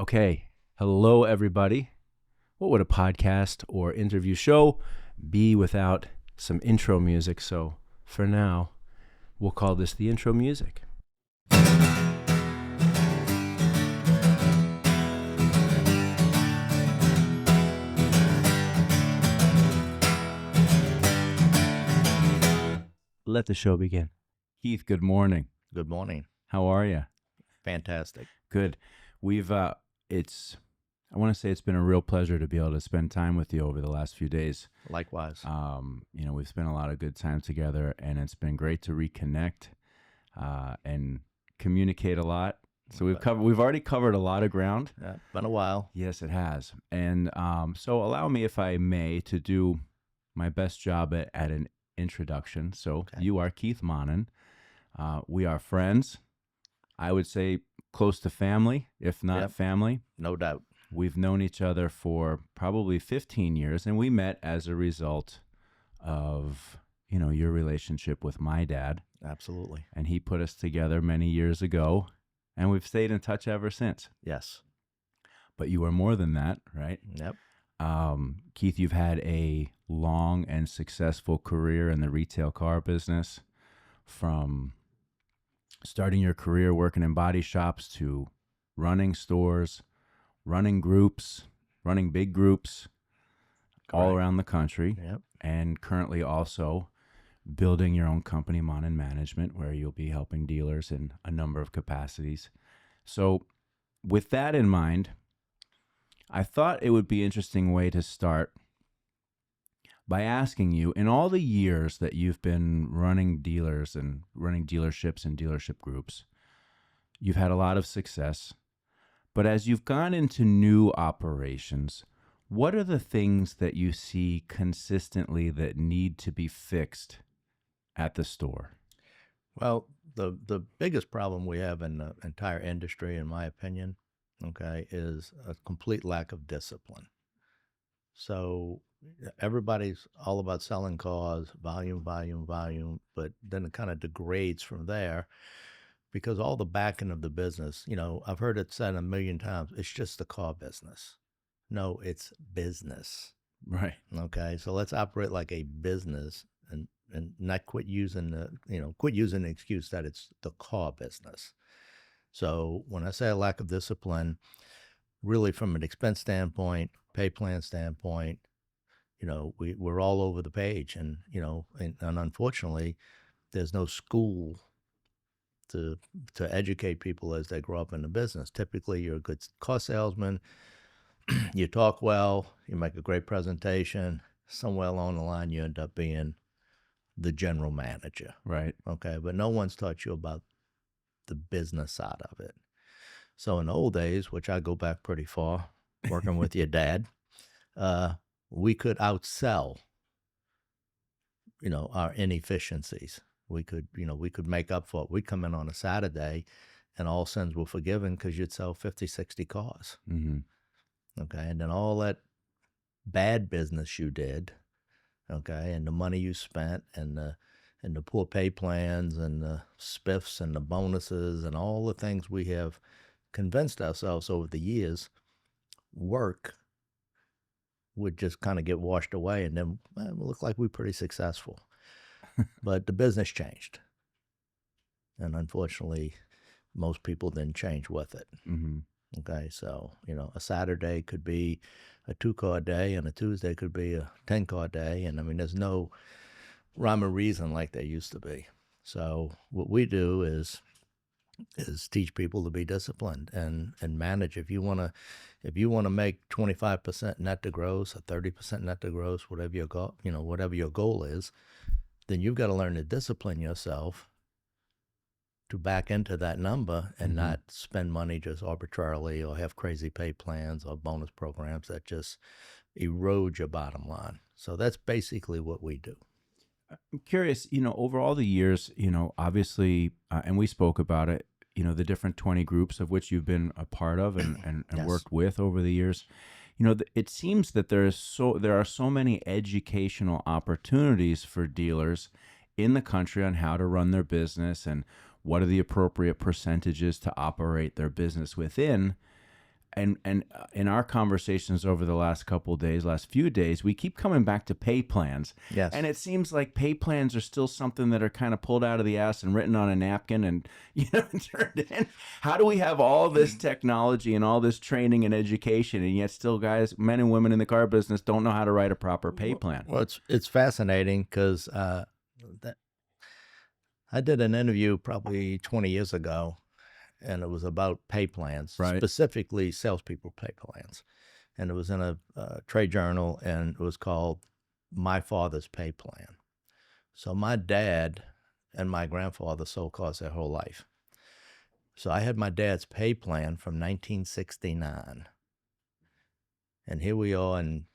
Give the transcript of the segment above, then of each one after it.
Okay. Hello, everybody. What would a podcast or interview show be without some intro music? So for now, we'll call this the intro music. Let the show begin. Keith, good morning. Good morning. How are you? Fantastic. Good. I want to say it's been a real pleasure to be able to spend time with you over the last few days. Likewise. We've spent a lot of good time together, and it's been great to reconnect and communicate a lot. So we've already covered a lot of ground. Yeah, been a while. Yes, it has. And so allow me, if I may, to do my best job at an introduction. So Okay. You are Keith Monnin. We are friends. I would say close to family, if not Yep. family. No doubt. We've known each other for probably 15 years, and we met as a result of, your relationship with my dad. Absolutely. And he put us together many years ago, and we've stayed in touch ever since. Yes. But you are more than that, right? Yep. Keith, you've had a long and successful career in the retail car business, from starting your career working in body shops to running stores, running groups, running big groups all Correct. around the country, Yep. and currently also building your own company, Monnin Management, where you'll be helping dealers in a number of capacities. So with that in mind, I thought it would be an interesting way to start by asking you, in all the years that you've been running dealers and running dealerships and dealership groups, you've had a lot of success. But as you've gone into new operations, what are the things that you see consistently that need to be fixed at the store? Well, the biggest problem we have in the entire industry, in my opinion, okay, is a complete lack of discipline. So everybody's all about selling cars, volume, but then it kind of degrades from there because all the back end of the business, I've heard it said a million times, it's just the car business. No, it's business. Right. Okay, so let's operate like a business and not quit using the excuse that it's the car business. So when I say a lack of discipline, really from an expense standpoint, pay plan standpoint, we're all over the page, and unfortunately, there's no school to educate people as they grow up in the business. Typically, you're a good car salesman, you talk well, you make a great presentation. Somewhere along the line, you end up being the general manager. Right. Okay, but no one's taught you about the business side of it. So in the old days, which I go back pretty far, working with your dad, we could outsell, our inefficiencies. We could make up for it. We'd come in on a Saturday and all sins were forgiven because you'd sell 50, 60 cars. Mm-hmm. Okay. And then all that bad business you did, okay, and the money you spent and the poor pay plans and the spiffs and the bonuses and all the things we have convinced ourselves over the years work would just kind of get washed away, and then it looked like we're pretty successful. But the business changed. And unfortunately, most people didn't change with it. Mm-hmm. Okay, so, a Saturday could be a 2-car day, and a Tuesday could be a 10-car day. And there's no rhyme or reason like there used to be. So what we do is teach people to be disciplined and manage. If you want to make 25% net to gross or 30% net to gross, whatever your goal is, then you've got to learn to discipline yourself to back into that number and Mm-hmm. not spend money just arbitrarily or have crazy pay plans or bonus programs that just erode your bottom line. So that's basically what we do. I'm curious, over all the years, obviously, and we spoke about it, the different 20 groups of which you've been a part of and Yes. worked with over the years. It seems that there are so many educational opportunities for dealers in the country on how to run their business and what are the appropriate percentages to operate their business within. in our conversations over the last few days, we keep coming back to pay plans. Yes. And it seems like pay plans are still something that are kind of pulled out of the ass and written on a napkin and turned in. How do we have all this technology and all this training and education, and yet still guys, men and women in the car business, don't know how to write a proper pay plan? Well, it's fascinating because I did an interview probably 20 years ago, and it was about pay plans, Right. specifically salespeople pay plans. And it was in a trade journal, and it was called My Father's Pay Plan. So my dad and my grandfather sold cars their whole life. So I had my dad's pay plan from 1969. And here we are in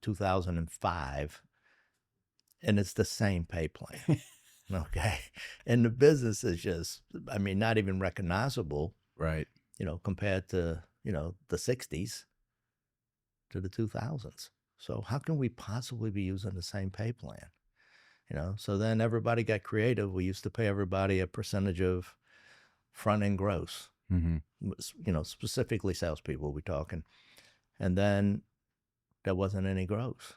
2005, and it's the same pay plan. Okay. And the business is just, not even recognizable, Right. Compared to, the 60s to the 2000s. So how can we possibly be using the same pay plan? So then everybody got creative. We used to pay everybody a percentage of front end gross, specifically salespeople we're talking. And then there wasn't any gross.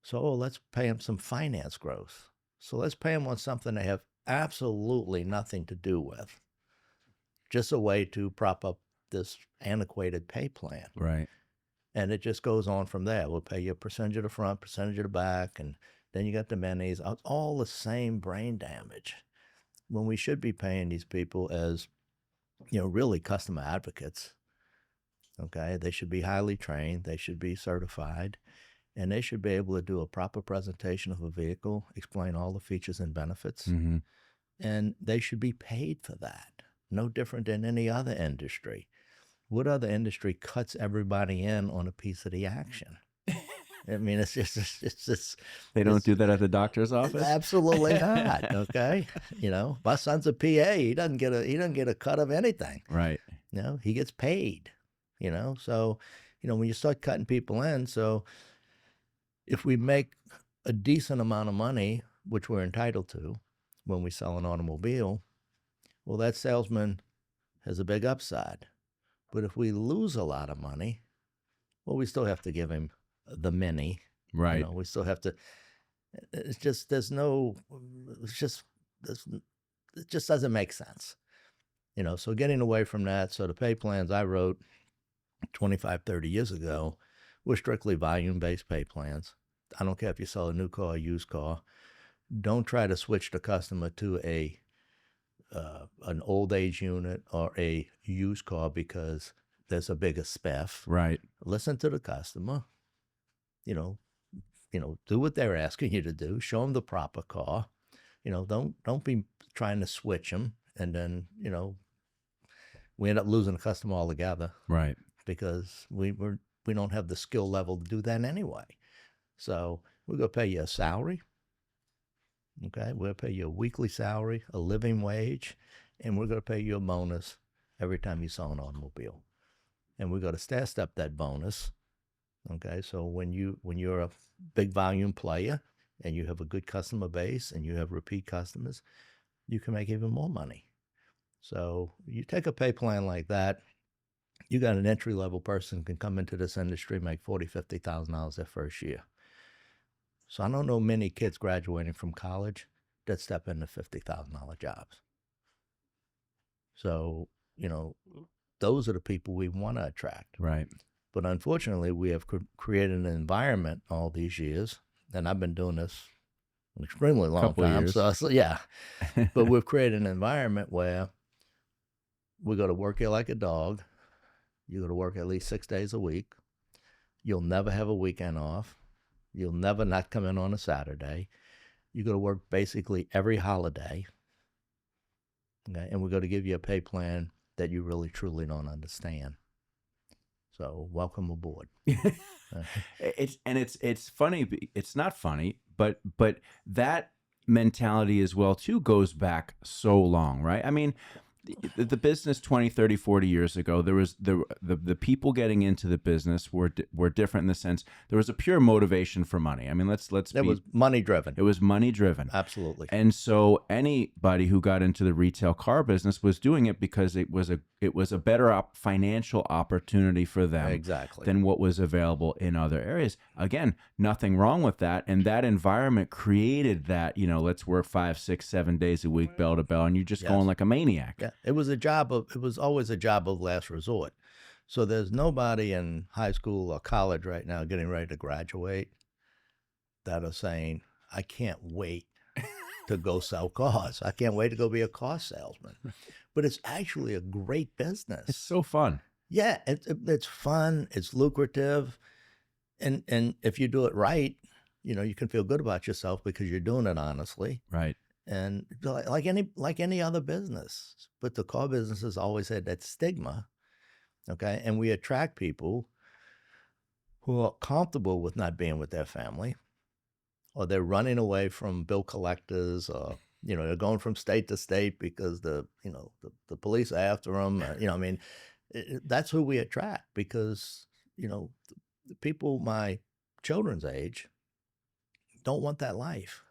So let's pay them some finance gross. So let's pay them on something they have absolutely nothing to do with. Just a way to prop up this antiquated pay plan. Right. And it just goes on from there. We'll pay you a percentage of the front, percentage of the back, and then you got the minis. All the same brain damage. When we should be paying these people as, really customer advocates. Okay, they should be highly trained. They should be certified. And they should be able to do a proper presentation of a vehicle, explain all the features and benefits, Mm-hmm. and they should be paid for that. No different than any other industry. What other industry cuts everybody in on a piece of the action? It's just. They don't do that at the doctor's office? Absolutely not. Okay, my son's a PA. He doesn't get a cut of anything. Right. He gets paid. So, when you start cutting people in, so. If we make a decent amount of money, which we're entitled to when we sell an automobile, well, that salesman has a big upside. But if we lose a lot of money, well, we still have to give him the mini. Right. We still have to. It's just it just doesn't make sense. So getting away from that. So the pay plans I wrote 25, 30 years ago were strictly volume-based pay plans. I don't care if you sell a new car or used car. Don't try to switch the customer to an old age unit or a used car because there's a bigger spiff. Right. Listen to the customer. Do what they're asking you to do. Show them the proper car. Don't be trying to switch them, and then we end up losing a customer altogether. Right. Because we don't have the skill level to do that anyway. So we're going to pay you a salary. Okay, we'll pay you a weekly salary, a living wage, and we're going to pay you a bonus every time you sell an automobile. And we're going to stair step that bonus. Okay, so when you're a big volume player and you have a good customer base and you have repeat customers, you can make even more money. So you take a pay plan like that. You got an entry-level person can come into this industry, make $40,000, $50,000 their first year. So I don't know many kids graduating from college that step into $50,000 jobs. So, those are the people we want to attract. Right. But unfortunately, we have created an environment all these years, and I've been doing this an extremely long time. Years. So yeah, but we've created an environment where we go to work here like a dog. You go to work at least 6 days a week. You'll never have a weekend off. You'll never not come in on a Saturday. You go to work basically every holiday. Okay, and we're going to give you a pay plan that you really truly don't understand. So welcome aboard. It's funny. It's not funny, but that mentality as well too goes back so long, right? the business 20, 30, 40 years ago, there was the people getting into the business were different in the sense there was a pure motivation for money. I mean, let's It be was money driven. it was money driven. Absolutely. And so anybody who got into the retail car business was doing it because it was a better financial opportunity for them Exactly. than what was available in other areas. Again, nothing wrong with that. And that environment created that, let's work 5, 6, 7 days a week, bell to bell, and you're just Yes. going like a maniac. Yeah. It was always a job of last resort. So there's nobody in high school or college right now getting ready to graduate that are saying, I can't wait to go sell cars. I can't wait to go be a car salesman. But it's actually a great business. It's so fun. Yeah, it's fun. It's lucrative, and if you do it right, you can feel good about yourself because you're doing it honestly. Right. And like any other business, but the car business has always had that stigma. Okay, and we attract people who are comfortable with not being with their family, or they're running away from bill collectors, or they're going from state to state because the police are after them. I mean, that's who we attract because the people my children's age don't want that life.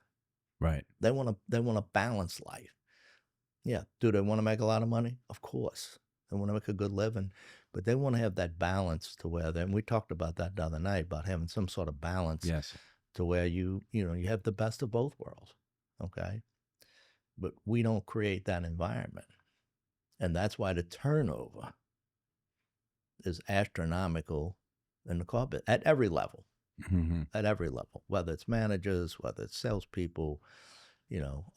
Right. They want a balanced life. Yeah. Do they want to make a lot of money? Of course. They want to make a good living, but they want to have that balance to where and we talked about that the other night about having some sort of balance. Yes. To where you have the best of both worlds. Okay. But we don't create that environment. And that's why the turnover is astronomical in the car business at every level. Mm-hmm. At every level, whether it's managers, whether it's salespeople,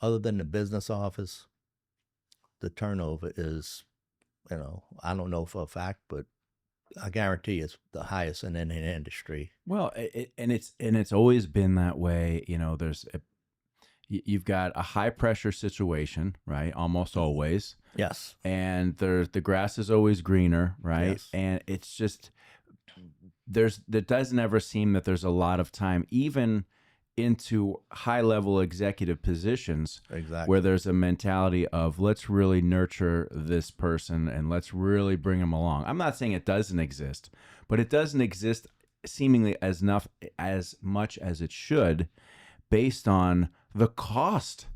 other than the business office, the turnover is, I don't know for a fact, but I guarantee it's the highest in any industry. Well, it's always been that way. You've got a high pressure situation, right? Almost always. Yes. And the grass is always greener, right? Yes. And it's just it doesn't ever seem that there's a lot of time, even into high level executive positions, Exactly. where there's a mentality of let's really nurture this person and let's really bring them along. I'm not saying it doesn't exist, but it doesn't exist seemingly as much as it should, based on the cost,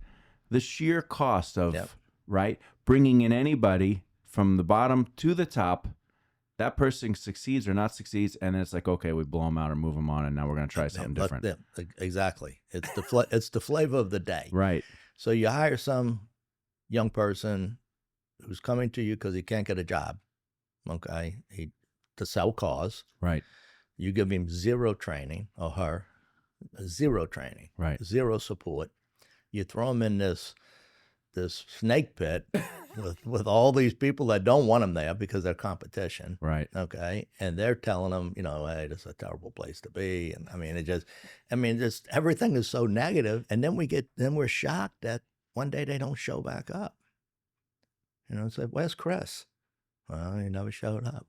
the sheer cost of Yep. right, bringing in anybody from the bottom to the top. That person succeeds or not succeeds, and it's like, okay, we blow them out or move them on, and now we're going to try something different. Exactly. It's it's the flavor of the day. Right. So you hire some young person who's coming to you because he can't get a job, okay, to sell cars. Right. You give him zero training, or her, zero training, Right. zero support. You throw him in this snake pit with all these people that don't want him there because they're competition. Right. Okay. And they're telling him, hey, this is a terrible place to be. And I mean, just everything is so negative. And then we're shocked that one day they don't show back up. It's like, where's Chris? Well, he never showed up.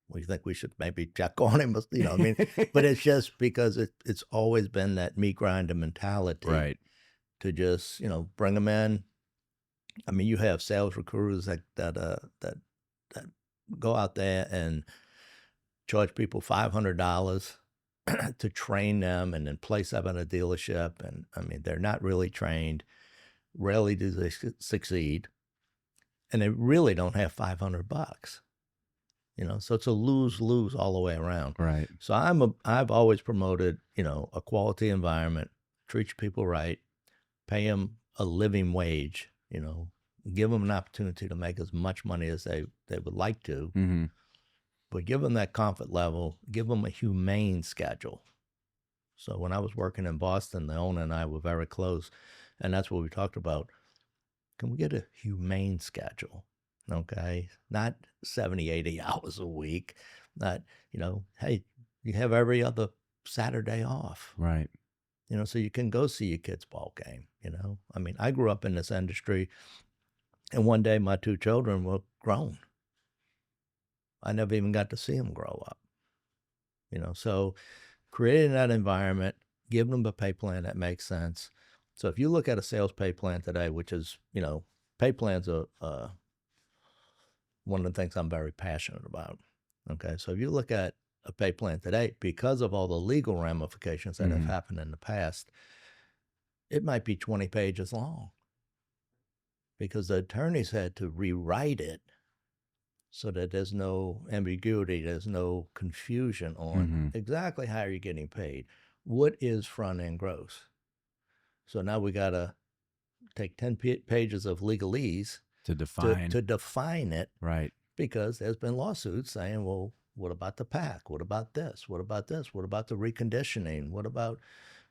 Well, you think we should maybe check on him? But it's just because it's always been that meat grinder mentality. Right. To just, bring them in. I mean, you have sales recruiters that go out there and charge people $500 to train them and then place them in a dealership. And I mean, they're not really trained. Rarely do they succeed. And they really don't have $500. So it's a lose-lose all the way around. Right. So I've always promoted, a quality environment, treat your people right, pay them a living wage, give them an opportunity to make as much money as they would like to, Mm-hmm. but give them that comfort level, give them a humane schedule. So when I was working in Boston, the owner and I were very close, and that's what we talked about. Can we get a humane schedule? Okay. Not 70, 80 hours a week. Not, hey, you have every other Saturday off. Right. So you can go see your kid's ball game, I mean, I grew up in this industry, and one day my 2 children were grown. I never even got to see them grow up, so creating that environment, giving them a pay plan that makes sense. So if you look at a sales pay plan today, which is, pay plans are one of the things I'm very passionate about. Okay, so if you look at a pay plan today, because of all the legal ramifications that have happened in the past, it might be 20 pages long because the attorneys had to rewrite it so that there's no ambiguity, there's no confusion on exactly how you're getting paid. What is front end gross? So now we got to take 10 pages of legalese to define to define it, right? Because there's been lawsuits saying, well, what about the pack? What about this? What about this? What about the reconditioning? What about,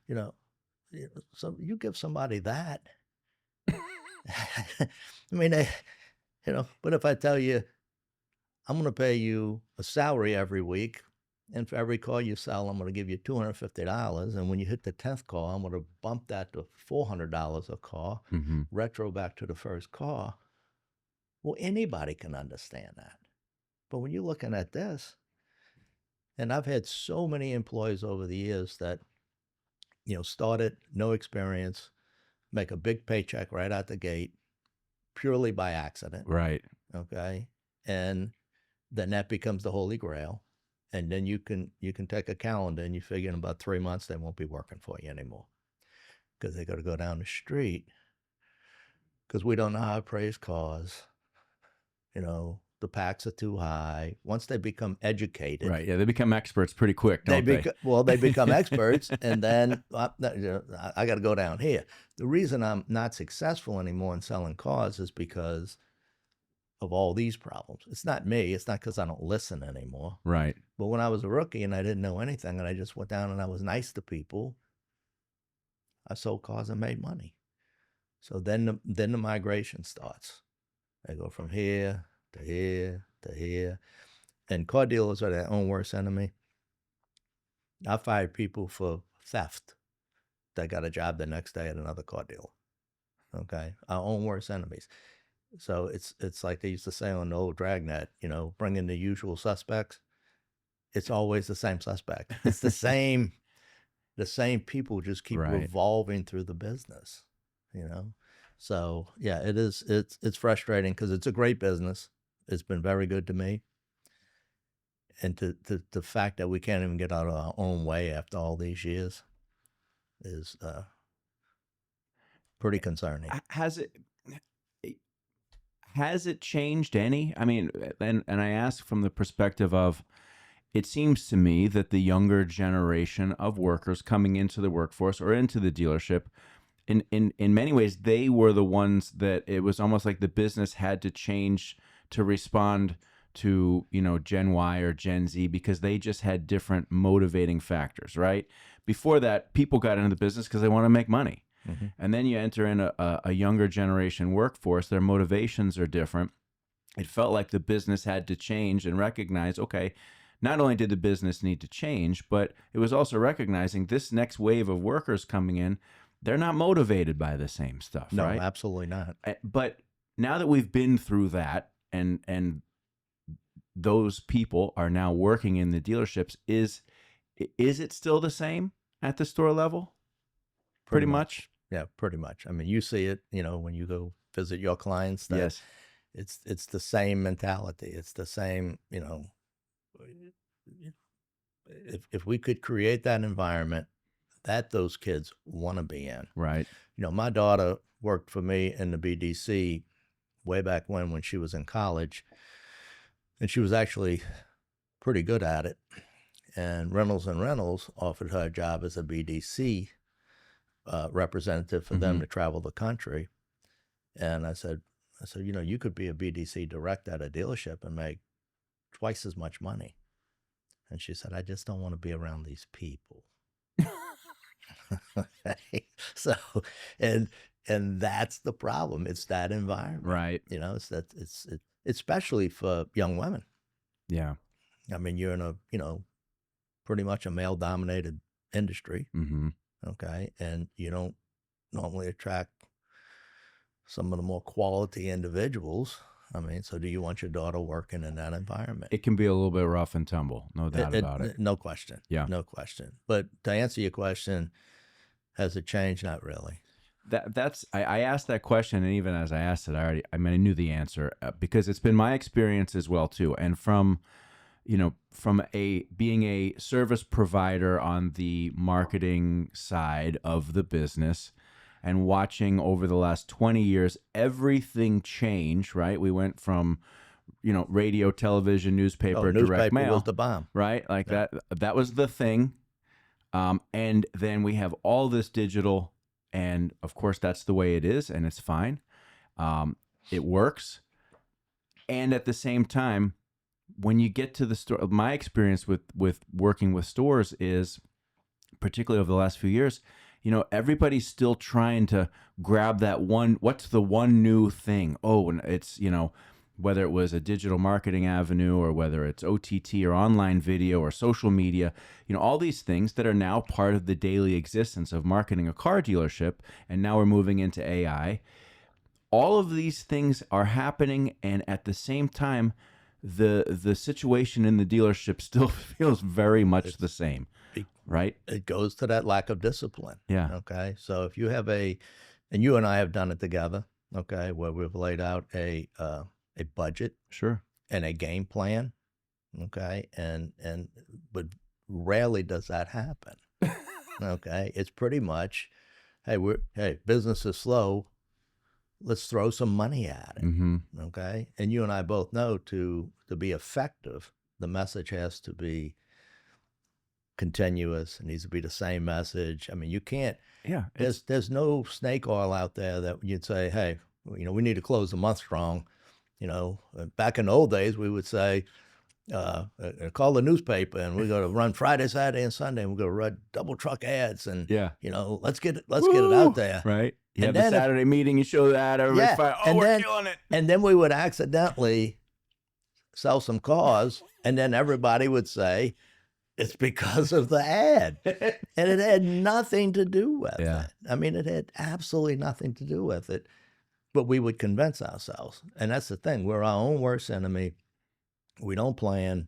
you know, so you give somebody that. I mean, but if I tell you, I'm going to pay you a salary every week, and for every car you sell, I'm going to give you $250. And when you hit the 10th car, I'm going to bump that to $400 a car, retro back to the first car. Well, anybody can understand that. But when you're looking at this, and I've had so many employees over the years that, started no experience, make a big paycheck right out the gate, purely by accident. Right. Okay. And then that becomes the holy grail. And then you can take a calendar and you figure in about 3 months they won't be working for you anymore because they got to go down the street because we don't know how to praise cars. The packs are too high. Once they become educated, right? Yeah, they become experts pretty quick, don't they? They become experts, and then I got to go down here. The reason I'm not successful anymore in selling cars is because of all these problems. It's not me. It's not because I don't listen anymore. Right. But when I was a rookie and I didn't know anything, and I just went down and I was nice to people, I sold cars and made money. So then the migration starts. I go from here to here to here. And car dealers are their own worst enemy. I fired people for theft that got a job the next day at another car dealer. Okay? Our own worst enemies. So it's like they used to say on the old Dragnet, bring in the usual suspects. It's always the same suspect. It's the same people just keep revolving through the business, So yeah, it's frustrating because it's a great business. It's been very good to me. And the fact that we can't even get out of our own way after all these years is pretty concerning. Has it changed any? I mean, and I ask from the perspective of, it seems to me that the younger generation of workers coming into the workforce or into the dealership, in many ways, they were the ones that it was almost like the business had to change to respond to, Gen Y or Gen Z, because they just had different motivating factors, right? Before that, people got into the business because they want to make money. And then you enter in a younger generation workforce, their motivations are different. It felt like the business had to change and recognize, okay, not only did the business need to change, but it was also recognizing this next wave of workers coming in, they're not motivated by the same stuff, right? No, absolutely not. But now that we've been through that and those people are now working in the dealerships, is it still the same at the store level? Pretty much. Yeah, pretty much. I mean, you see it, when you go visit your clients. Yes. It's the same mentality. It's the same, if we could create that environment that those kids want to be in. Right. My daughter worked for me in the BDC way back when she was in college, and she was actually pretty good at it. And Reynolds offered her a job as a BDC representative for them to travel the country. And I said, you could be a BDC director at a dealership and make twice as much money. And she said, I just don't want to be around these people. Okay. So, and that's the problem. It's that environment, right? It's especially for young women. Yeah. I mean, you're in a pretty much a male-dominated industry. Okay, and you don't normally attract some of the more quality individuals. I mean, so do you want your daughter working in that environment? It can be a little bit rough and tumble, no doubt about it. No question. Yeah. No question. But to answer your question, has it changed? Not really. I asked that question, and even as I asked it, I knew the answer, because it's been my experience as well too. And from being a service provider on the marketing side of the business, and watching over the last 20 years everything change, right? We went from radio, television, newspaper, direct Newspaper was mail, the bomb. right? Like Yeah. that was the thing. And then we have all this digital, and of course that's the way it is, and it's fine. It works. And at the same time, when you get to the store, my experience with working with stores is, particularly over the last few years, everybody's still trying to grab that one. What's the one new thing? Oh, and it's whether it was a digital marketing avenue, or whether it's OTT or online video or social media, all these things that are now part of the daily existence of marketing a car dealership. And now we're moving into AI. All of these things are happening, and at the same time, the situation in the dealership still feels very much the same, right? It goes to that lack of discipline. Yeah. Okay. So if you have and you and I have done it together, okay, where we've laid out a budget, Sure, and a game plan, okay, but rarely does that happen. Okay. It's pretty much, hey, business is slow. Let's throw some money at it. Mm-hmm. Okay. And you and I both know to be effective, the message has to be continuous. It needs to be the same message. I mean, you can't, Yeah, there's no snake oil out there that you'd say, hey, we need to close the month strong. Back in the old days, we would say, call the newspaper, and we're going to run Friday, Saturday, and Sunday, and we're going to run double truck ads, and yeah, let's get it out there, right. You and have the then Saturday meeting, you show that, everybody's fine. Oh, we're killing it. And then we would accidentally sell some cars, and then everybody would say it's because of the ad, and it had nothing to do with it. I mean, it had absolutely nothing to do with it. But we would convince ourselves. And that's the thing. We're our own worst enemy. We don't plan.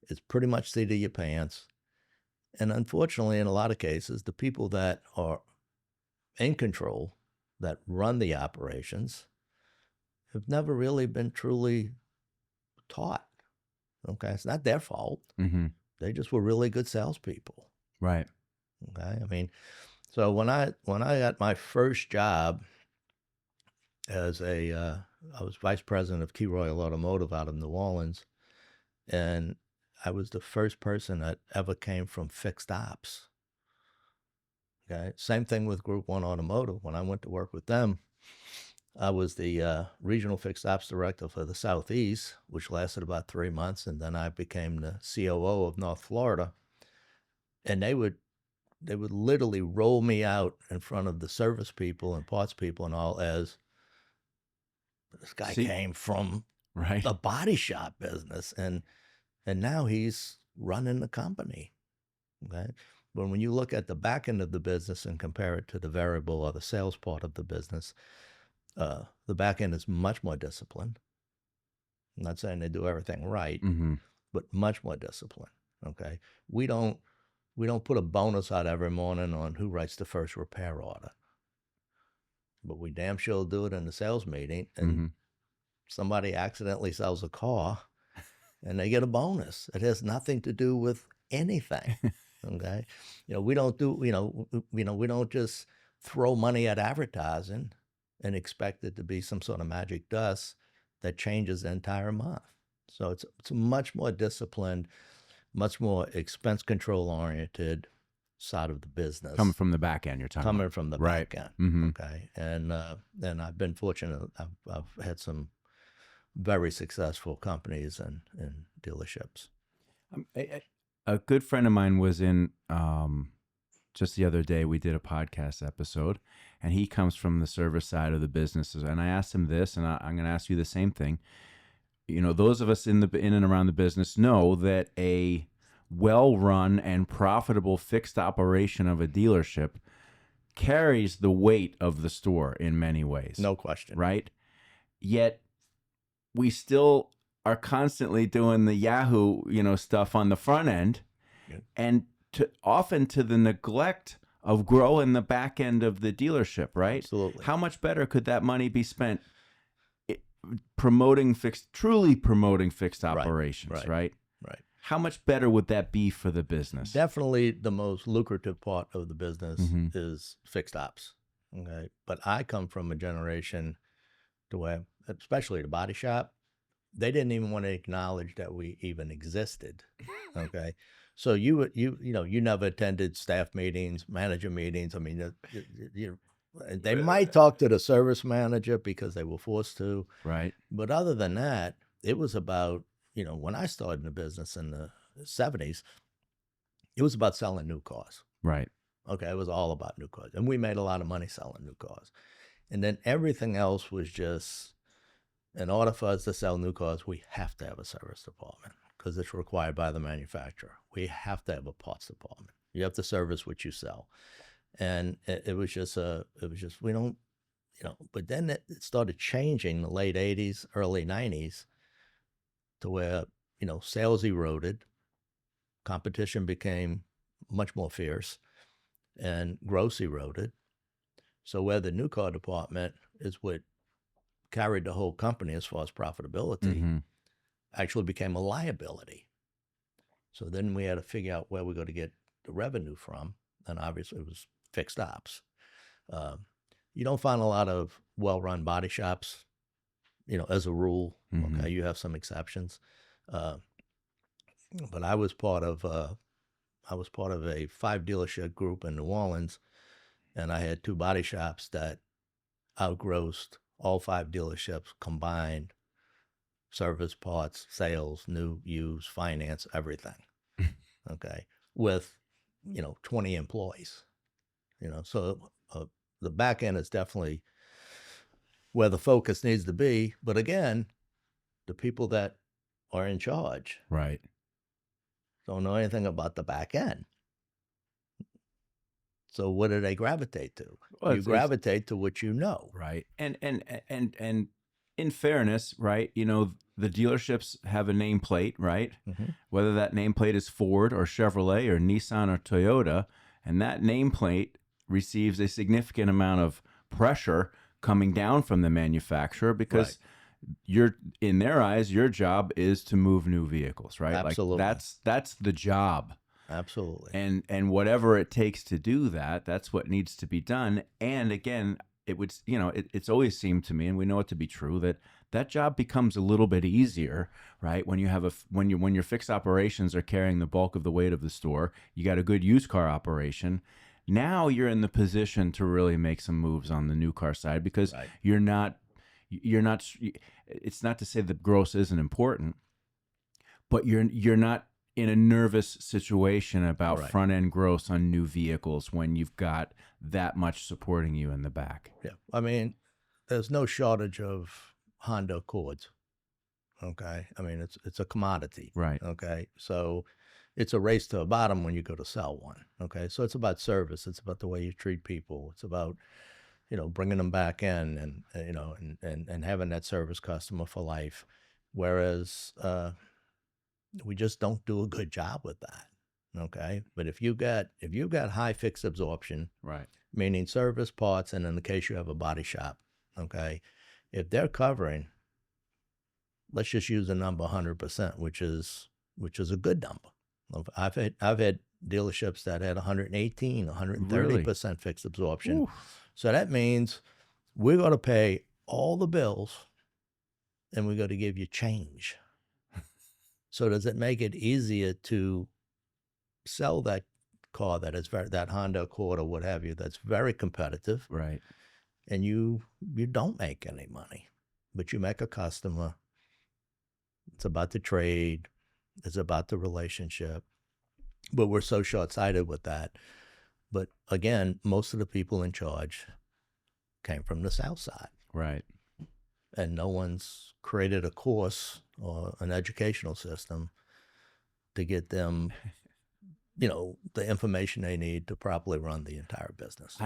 It's pretty much seat of your pants. And unfortunately, in a lot of cases, the people that are in control, that run the operations, have never really been truly taught. Okay. It's not their fault. Mm-hmm. They just were really good salespeople. Right. Okay. I mean, so when I got my first job, I was vice president of Key Royal Automotive out of New Orleans, and I was the first person that ever came from fixed ops. Okay, same thing with Group 1 Automotive. When I went to work with them, I was the regional fixed ops director for the Southeast, which lasted about 3 months, and then I became the COO of North Florida. And they would literally roll me out in front of the service people and parts people and all as, this guy came from the body shop business, and now he's running the company. Okay, but when you look at the back end of the business and compare it to the variable or the sales part of the business, the back end is much more disciplined. I'm not saying they do everything right, but much more disciplined. Okay, we don't put a bonus out every morning on who writes the first repair order. But we damn sure do it in the sales meeting, and somebody accidentally sells a car and they get a bonus. It has nothing to do with anything. Okay. We don't just throw money at advertising and expect it to be some sort of magic dust that changes the entire month. So it's much more disciplined, much more expense control oriented side of the business. Coming from the back end, you're talking Coming about. from the Right. back end. Mm-hmm. Okay. And I've been fortunate. I've had some very successful companies and dealerships. A good friend of mine was in, just the other day, we did a podcast episode, and he comes from the service side of the businesses. And I asked him this, and I'm going to ask you the same thing. Those of us in and around the business know that a well-run and profitable fixed operation of a dealership carries the weight of the store in many ways. No question. Right? Yet we still are constantly doing the Yahoo, stuff on the front end, and often to the neglect of growing the back end of the dealership, right? Absolutely. How much better could that money be spent truly promoting fixed Right. operations, Right. right? Right. How much better would that be for the business? Definitely the most lucrative part of the business Mm-hmm. is fixed ops. Okay. But I come from a generation to where, especially the body shop, they didn't even want to acknowledge that we even existed. Okay. So you never attended staff meetings, manager meetings. I mean, they might talk to the service manager because they were forced to. Right. But other than that, it was about, when I started in the business in the 70s, it was about selling new cars. Right. Okay. It was all about new cars. And we made a lot of money selling new cars. And then everything else was just, in order for us to sell new cars, we have to have a service department because it's required by the manufacturer. We have to have a parts department. You have to service what you sell. And it was just, we don't, but then it started changing in the late 80s, early 90s to where, sales eroded, competition became much more fierce, and gross eroded. So where the new car department is what carried the whole company as far as profitability, Mm-hmm. actually became a liability. So then we had to figure out where we're going to get the revenue from, and obviously it was fixed ops. You don't find a lot of well-run body shops, as a rule. Mm-hmm. Okay, you have some exceptions, but I was part of a 5 dealership group in New Orleans, and I had 2 body shops that outgrossed all 5 dealerships combined: service, parts, sales, new, used, finance, everything. Okay, with 20 employees. So the back end is definitely where the focus needs to be. But again, the people that are in charge Right. don't know anything about the back end. So what do they gravitate to? Well, You gravitate to what you know. right. And in fairness, right, the dealerships have a nameplate, right? Mm-hmm. Whether that nameplate is Ford or Chevrolet or Nissan or Toyota, and that nameplate receives a significant amount of pressure coming down from the manufacturer because in their eyes, your job is to move new vehicles, right? Absolutely. Like that's the job. Absolutely. And whatever it takes to do that, that's what needs to be done. And again, it would, it's always seemed to me, and we know it to be true, that job becomes a little bit easier, right? When you have when your fixed operations are carrying the bulk of the weight of the store, you got a good used car operation. Now you're in the position to really make some moves on the new car side because you're not. It's not to say that gross isn't important, but you're not in a nervous situation about front end gross on new vehicles when you've got that much supporting you in the back. Yeah. I mean, there's no shortage of Honda Accords. Okay. I mean, it's a commodity. Right. Okay. So it's a race to the bottom when you go to sell one. Okay. So it's about service. It's about the way you treat people. It's about, bringing them back in and having that service customer for life. Whereas, we just don't do a good job with that. Okay. But if you've got high fixed absorption, right, meaning service, parts, and in the case you have a body shop, okay, if they're covering, let's just use the number 100%, which is a good number. I've had dealerships that had 118, 130% fixed absorption. Ooh. So that means we're going to pay all the bills and we're going to give you change. So does it make it easier to sell that car that Honda Accord or what have you, that's very competitive, right? And you don't make any money, but you make a customer. It's about the trade. It's about the relationship. But we're so short-sighted with that. But again, most of the people in charge came from the South Side. Right. And no one's created a course or an educational system to get them, the information they need to properly run the entire business.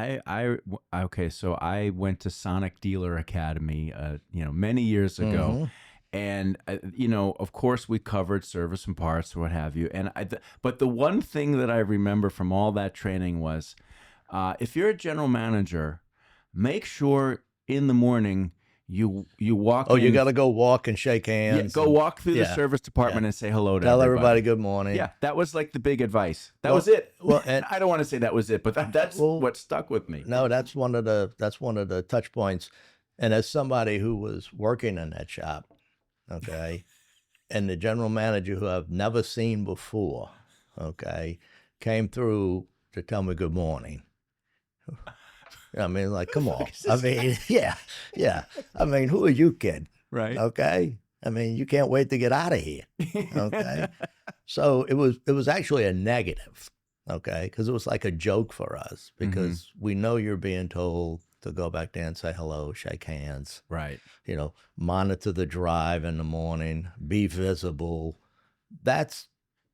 Okay, so I went to Sonic Dealer Academy, many years ago. Mm-hmm. And, of course we covered service and parts or what have you. And but the one thing that I remember from all that training was If you're a general manager, make sure in the morning you walk Oh, you in. got to go walk and shake Yeah, hands. go And, walk through the yeah, service yeah. department and say hello to Tell everybody everybody. good morning. Yeah, that was like the big advice. That Well, was it. well, and I don't want to say that was it, but that's well, what stuck with me. no, that's one of the touch points. And as somebody who was working in that shop, okay, and the general manager who I've never seen before, okay, came through to tell me good morning. I mean, like, come on. I mean, yeah, yeah. I mean, who are you, kid? Right. Okay. I mean, you can't wait to get out of here. Okay. So it was actually a negative, okay, because it was like a joke for us because we know you're being told to go back there and say hello, shake hands, Right. you know, monitor the drive in the morning, be visible. That's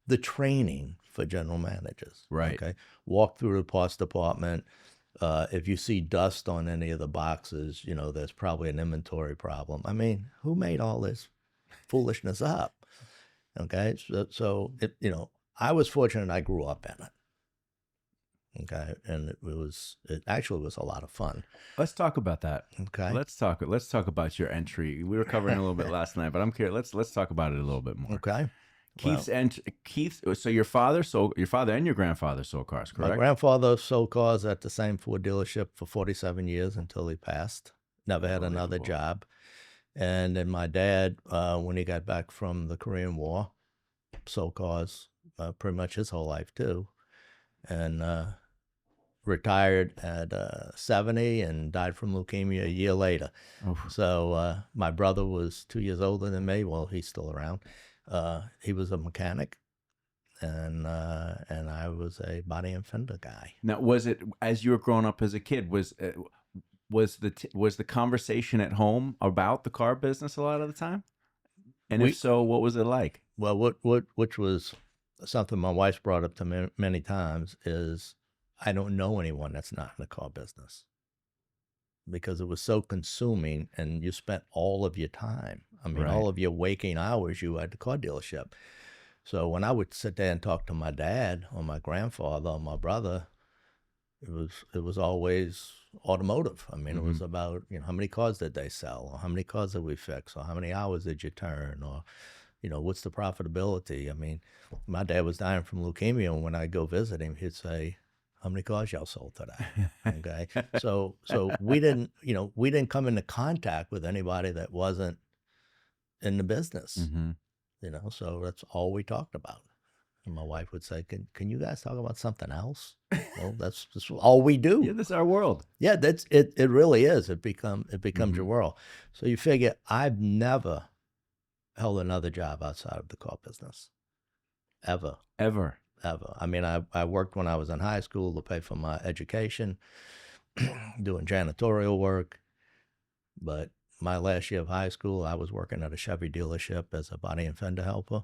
the training for general managers. Right. Okay. Walk through the parts department. If you see dust on any of the boxes, you know, there's probably an inventory problem. I mean, who made all this foolishness up? Okay. So it, you know, I was fortunate I grew up in it. Okay. And it actually was a lot of fun. Let's talk about that. Okay. Let's talk about your entry. We were covering a little bit last night, but I'm curious. Let's talk about it a little bit more. Okay. Keith. So your father and your grandfather sold cars, correct? My grandfather sold cars at the same Ford dealership for 47 years until he passed. Never had another job. And then my dad, when he got back from the Korean War, sold cars pretty much his whole life too. And retired at 70 and died from leukemia a year later. Oh. So my brother was 2 years older than me. Well, he's still around. He was a mechanic, and I was a body and fender guy. Now, was it as you were growing up as a kid? Was the conversation at home about the car business a lot of the time? And if so, what was it like? Well, which was something my wife's brought up to me many times is I don't know anyone that's not in the car business because it was so consuming and you spent all of your time. I mean, all of your waking hours you at the car dealership. So when I would sit there and talk to my dad or my grandfather or my brother, it was always automotive. I mean, it was about, you know, how many cars did they sell, or how many cars did we fix, or how many hours did you turn, or, you know, what's the profitability? I mean, my dad was dying from leukemia, and when I go visit him, he'd say, "How many cars y'all sold today?" Okay, so we didn't come into contact with anybody that wasn't in the business, you know. So that's all we talked about. And my wife would say, "Can you guys talk about something else?" Well, that's all we do. Yeah, this is our world. Yeah, that's it. It really is. It becomes your world. So you figure I've never held another job outside of the car business, ever. I mean, I worked when I was in high school to pay for my education, doing janitorial work. But my last year of high school, I was working at a Chevy dealership as a body and fender helper,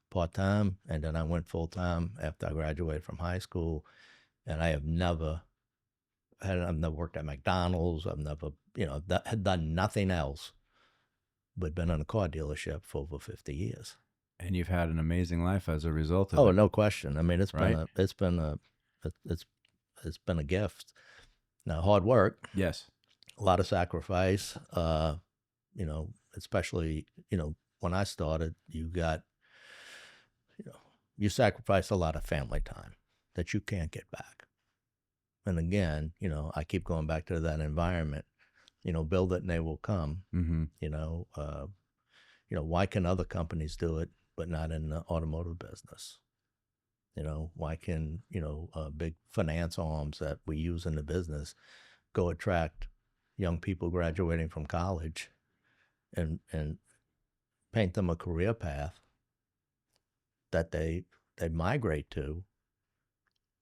part-time, and then I went full-time after I graduated from high school. And I've never worked at McDonald's. I've never, you know, had done nothing else but been in a car dealership for over 50 years. And you've had an amazing life as a result of it. Oh, no question. I mean, it's been a gift. Now, hard work. Yes. A lot of sacrifice. You know, especially, you know, when I started, you sacrifice a lot of family time that you can't get back. And again, you know, I keep going back to that environment. You know, build it and they will come. You know, why can other companies do it but not in the automotive business? You know, why can, you know, big finance arms that we use in the business go attract young people graduating from college and paint them a career path that they migrate to,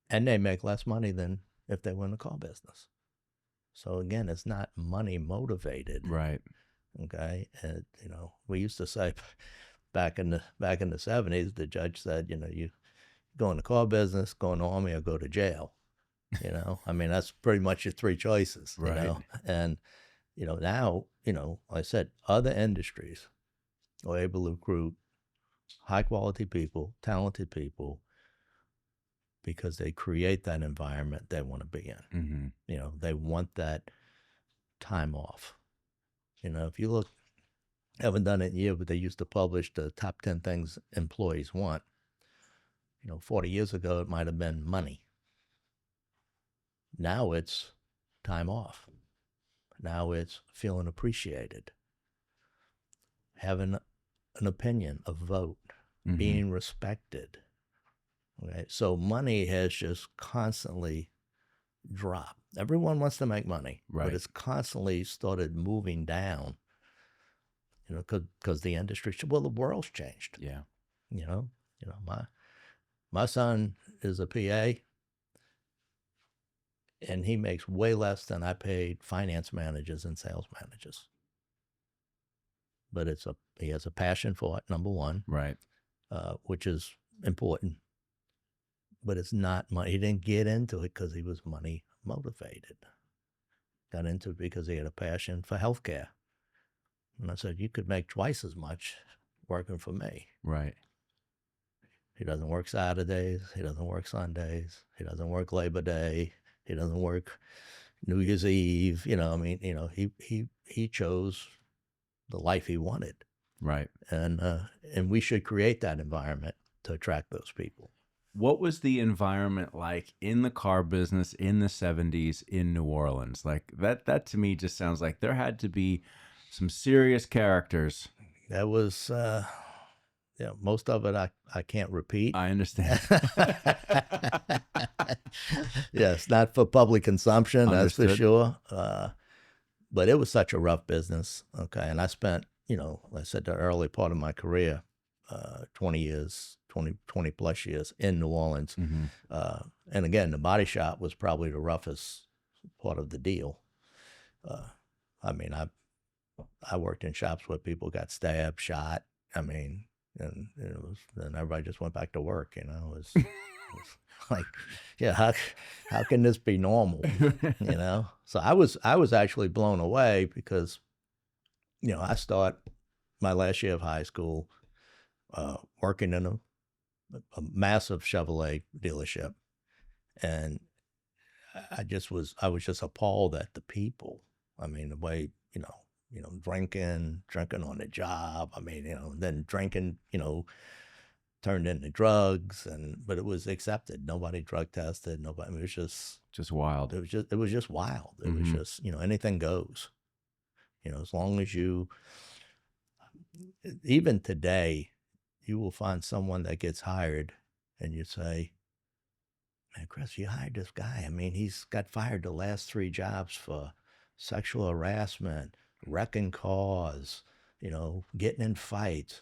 and they make less money than if they were in the car business. So again, it's not money motivated. Right. Okay. And, you know, we used to say back in the 70s, the judge said, you know, you go in the car business, go in the army, or go to jail. You know, I mean, that's pretty much your three choices, you know. And, you know, now, you know, like I said, other industries are able to recruit high quality people, talented people, because they create that environment they want to be in. Mm-hmm. You know, they want that time off. You know, if you look, I haven't done it in years, but they used to publish the top 10 things employees want. You know, 40 years ago, it might have been money. Now it's time off. Now it's feeling appreciated, having an opinion, a vote, Mm-hmm. being respected. Okay, so money has just constantly dropped. Everyone wants to make money, Right. but it's constantly started moving down. You know, because the industry, well, the world's changed. Yeah. You know, my son is a PA, and he makes way less than I paid finance managers and sales managers. But he has a passion for it, number one, Right. which is important. But it's not money. He didn't get into it because he was money motivated. Got into it because he had a passion for healthcare. And I said, you could make twice as much working for me. Right. He doesn't work Saturdays. He doesn't work Sundays. He doesn't work Labor Day. He doesn't work New Year's Eve. You know, I mean, you know, he chose the life he wanted. Right. And we should create that environment to attract those people. What was the environment like in the car business in the 70s in New Orleans? Like that to me just sounds like there had to be some serious characters. That was, yeah, most of it I can't repeat. I understand. Yes, not for public consumption, Understood. that's for sure. But it was such a rough business. Okay, and I spent, you know, like I said, the early part of my career, 20 plus years in New Orleans. Mm-hmm. And again, the body shop was probably the roughest part of the deal. I mean, I worked in shops where people got stabbed, shot. I mean, and then everybody just went back to work. You know, it was like, yeah, how can this be normal? You know, so I was actually blown away because, you know, I start my last year of high school working in a massive Chevrolet dealership, and I was just appalled at the people. I mean, the way, you know, drinking on the job. I mean, you know, then drinking, you know, turned into drugs, but it was accepted. Nobody drug tested. Nobody. I mean, it was just wild. It was just wild. It Mm-hmm. was just, you know, anything goes. You know, as long as you. Even today, you will find someone that gets hired, and you say, "Man, Chris, you hired this guy. I mean, he's got fired the last 3 jobs for sexual harassment, wrecking cars, you know, getting in fights."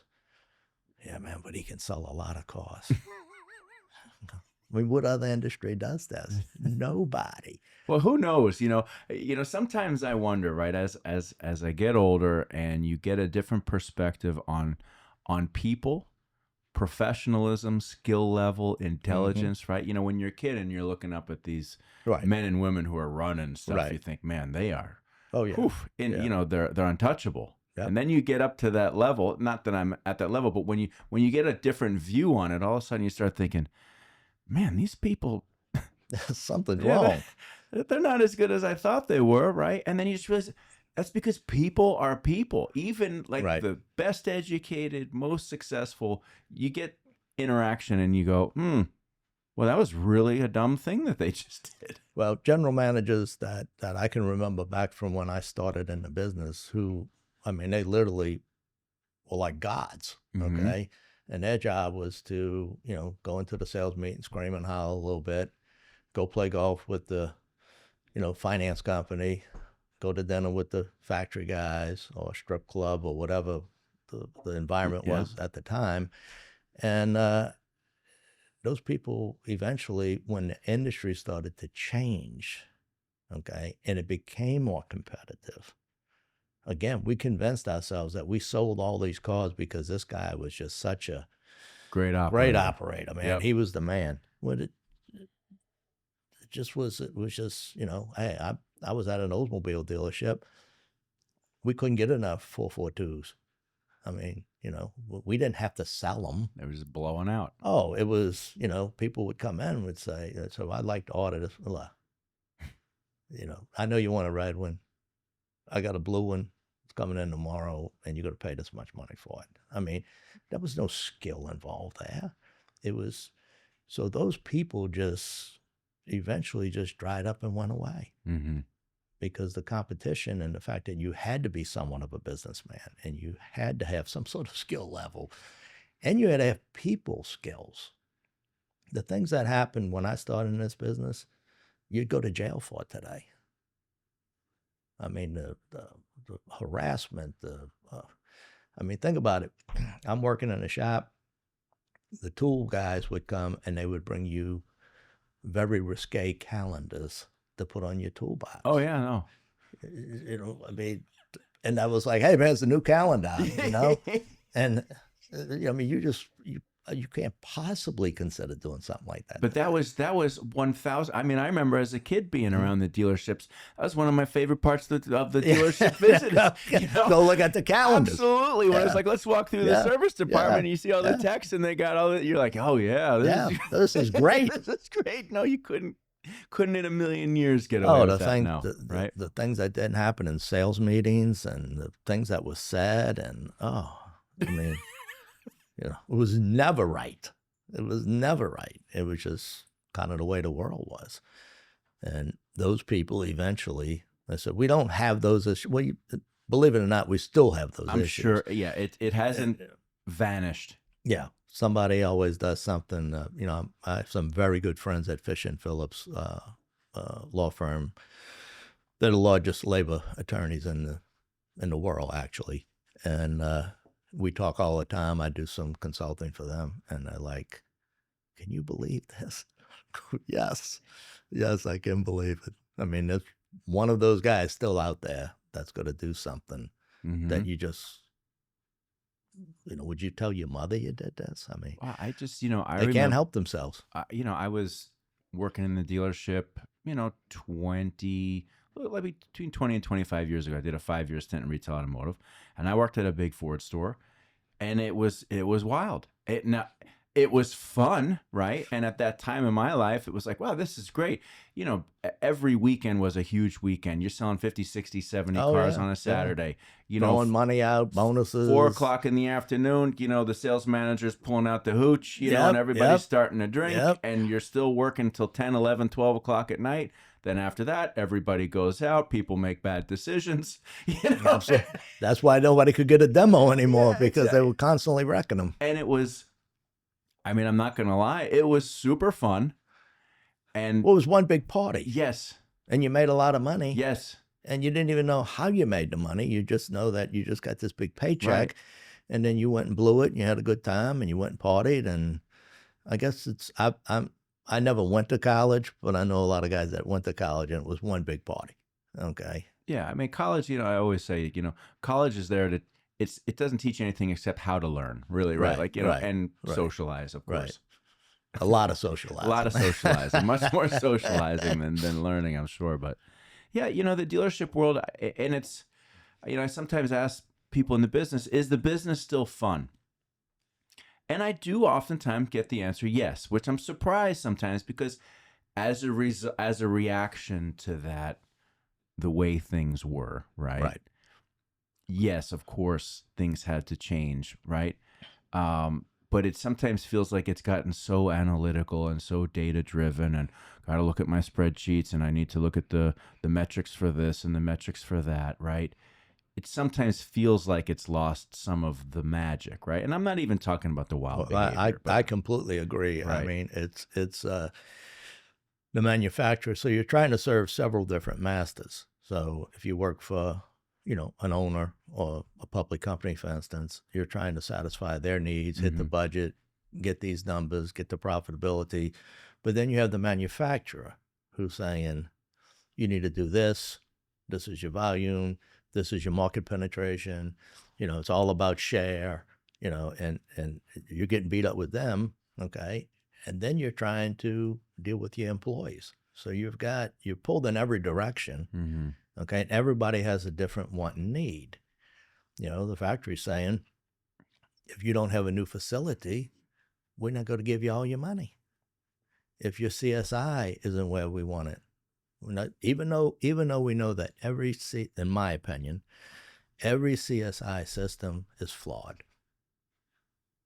Yeah, man, but he can sell a lot of cars. I mean, what other industry does this? Nobody. Well, who knows? You know, sometimes I wonder, right, as I get older and you get a different perspective on people, professionalism, skill level, intelligence, right? You know, when you're a kid and you're looking up at these Right. men and women who are running stuff, Right. you think, man, they are, Oh, yeah. oof, and Yeah. you know, they're untouchable. Yep. And then you get up to that level, not that I'm at that level, but when you get a different view on it, all of a sudden you start thinking, man, these people, Something's yeah, wrong. they're not as good as I thought they were, right? And then you just realize that's because people are people. Even like Right. the best educated, most successful, you get interaction and you go, well, that was really a dumb thing that they just did. Well, general managers that I can remember back from when I started in the business, who, I mean, they literally were like gods, Mhm. okay? And their job was to, you know, go into the sales meeting, scream and howl a little bit, go play golf with the, you know, finance company, go to dinner with the factory guys or a strip club or whatever the environment Yeah. was at the time. And those people eventually, when the industry started to change, okay, and it became more competitive, again, we convinced ourselves that we sold all these cars because this guy was just such a Great great operator. operator, man. Yep. He was the man. What it was just, you know, hey, I was at an Oldsmobile dealership. We couldn't get enough 442s. I mean, we didn't have to sell them. They were just blowing out. Oh, it was, people would come in and would say, so I'd like to order this. Well, I know you want a red one. I got a blue one. It's coming in tomorrow, and you're going to pay this much money for it. I mean, there was no skill involved there. It was, so those people just eventually just dried up and went away. Mm-hmm. Because the competition and the fact that you had to be somewhat of a businessman and you had to have some sort of skill level and you had to have people skills. The things that happened when I started in this business, you'd go to jail for today. I mean, the harassment, think about it. I'm working in a shop. The tool guys would come and they would bring you very risque calendars to put on your toolbox. Oh yeah, no. And I was like, hey man, it's a new calendar, and you can't possibly consider doing something like that. But that was 1,000. I mean, I remember as a kid being around the dealerships. That was one of my favorite parts of the dealership visit. Go look at the calendars. Absolutely. When it's like, let's walk through the service department, and you see all the techs, and they got all that. You're like, oh yeah, this is great. This is great. No, you couldn't in a million years get away with that now, right? The things that didn't happen in sales meetings and the things that was said, and it was never right. It was never right. It was just kind of the way the world was. And those people eventually, they said, we don't have those issues. Well, believe it or not, we still have those issues. I'm sure, yeah, it hasn't vanished. Yeah. Somebody always does something. I have some very good friends at Fish and Phillips law firm. They're the largest labor attorneys in the world, actually. And we talk all the time. I do some consulting for them, and they're like, "Can you believe this?" Yes, I can believe it. I mean, there's one of those guys still out there that's going to do something that you just. Would you tell your mother you did this? I mean, well, they can't help themselves. I was working in the dealership, between 20 and 25 years ago. I did a 5-year stint in retail automotive, and I worked at a big Ford store, and it was wild. It was fun, right? And at that time in my life, it was like, wow, this is great. Every weekend was a huge weekend. You're selling 50, 60, 70 cars on a Saturday. Throwing money out, bonuses. 4:00 in the afternoon, the sales manager's pulling out the hooch, and everybody's starting to drink, and you're still working till 10, 11, 12 o'clock at night. Then after that, everybody goes out. People make bad decisions. That's why nobody could get a demo anymore because they were constantly wrecking them. And it was... I'm not going to lie. It was super fun. And it was one big party. Yes. And you made a lot of money. Yes. And you didn't even know how you made the money. You just know that you just got this big paycheck. Right. And then you went and blew it and you had a good time and you went and partied. And I guess I never went to college, but I know a lot of guys that went to college and it was one big party. Okay. Yeah. College, I always say, college is there to... It doesn't teach you anything except how to learn, really, right? And socialize, of course. Right. A lot of socializing. A lot of socializing. Much more socializing than learning, I'm sure. But yeah, the dealership world, and it's, I sometimes ask people in the business, is the business still fun? And I do oftentimes get the answer yes, which I'm surprised sometimes because as a reaction to that, the way things were, right? Right. Yes, of course, things had to change, right? But it sometimes feels like it's gotten so analytical and so data-driven and got to look at my spreadsheets and I need to look at the metrics for this and the metrics for that, right? It sometimes feels like it's lost some of the magic, right? And I'm not even talking about the wild behavior. I completely agree. Right. I mean, it's the manufacturer. So you're trying to serve several different masters. So if you work for an owner or a public company, for instance, you're trying to satisfy their needs, hit the budget, get these numbers, get the profitability. But then you have the manufacturer who's saying, you need to do this. This is your volume. This is your market penetration. It's all about share, and you're getting beat up with them. Okay. And then you're trying to deal with your employees. So you're pulled in every direction. Okay. And everybody has a different want and need. The factory's saying, If you don't have a new facility, we're not going to give you all your money. If your CSI isn't where we want it, we're not, even though we know that in my opinion, every CSI system is flawed.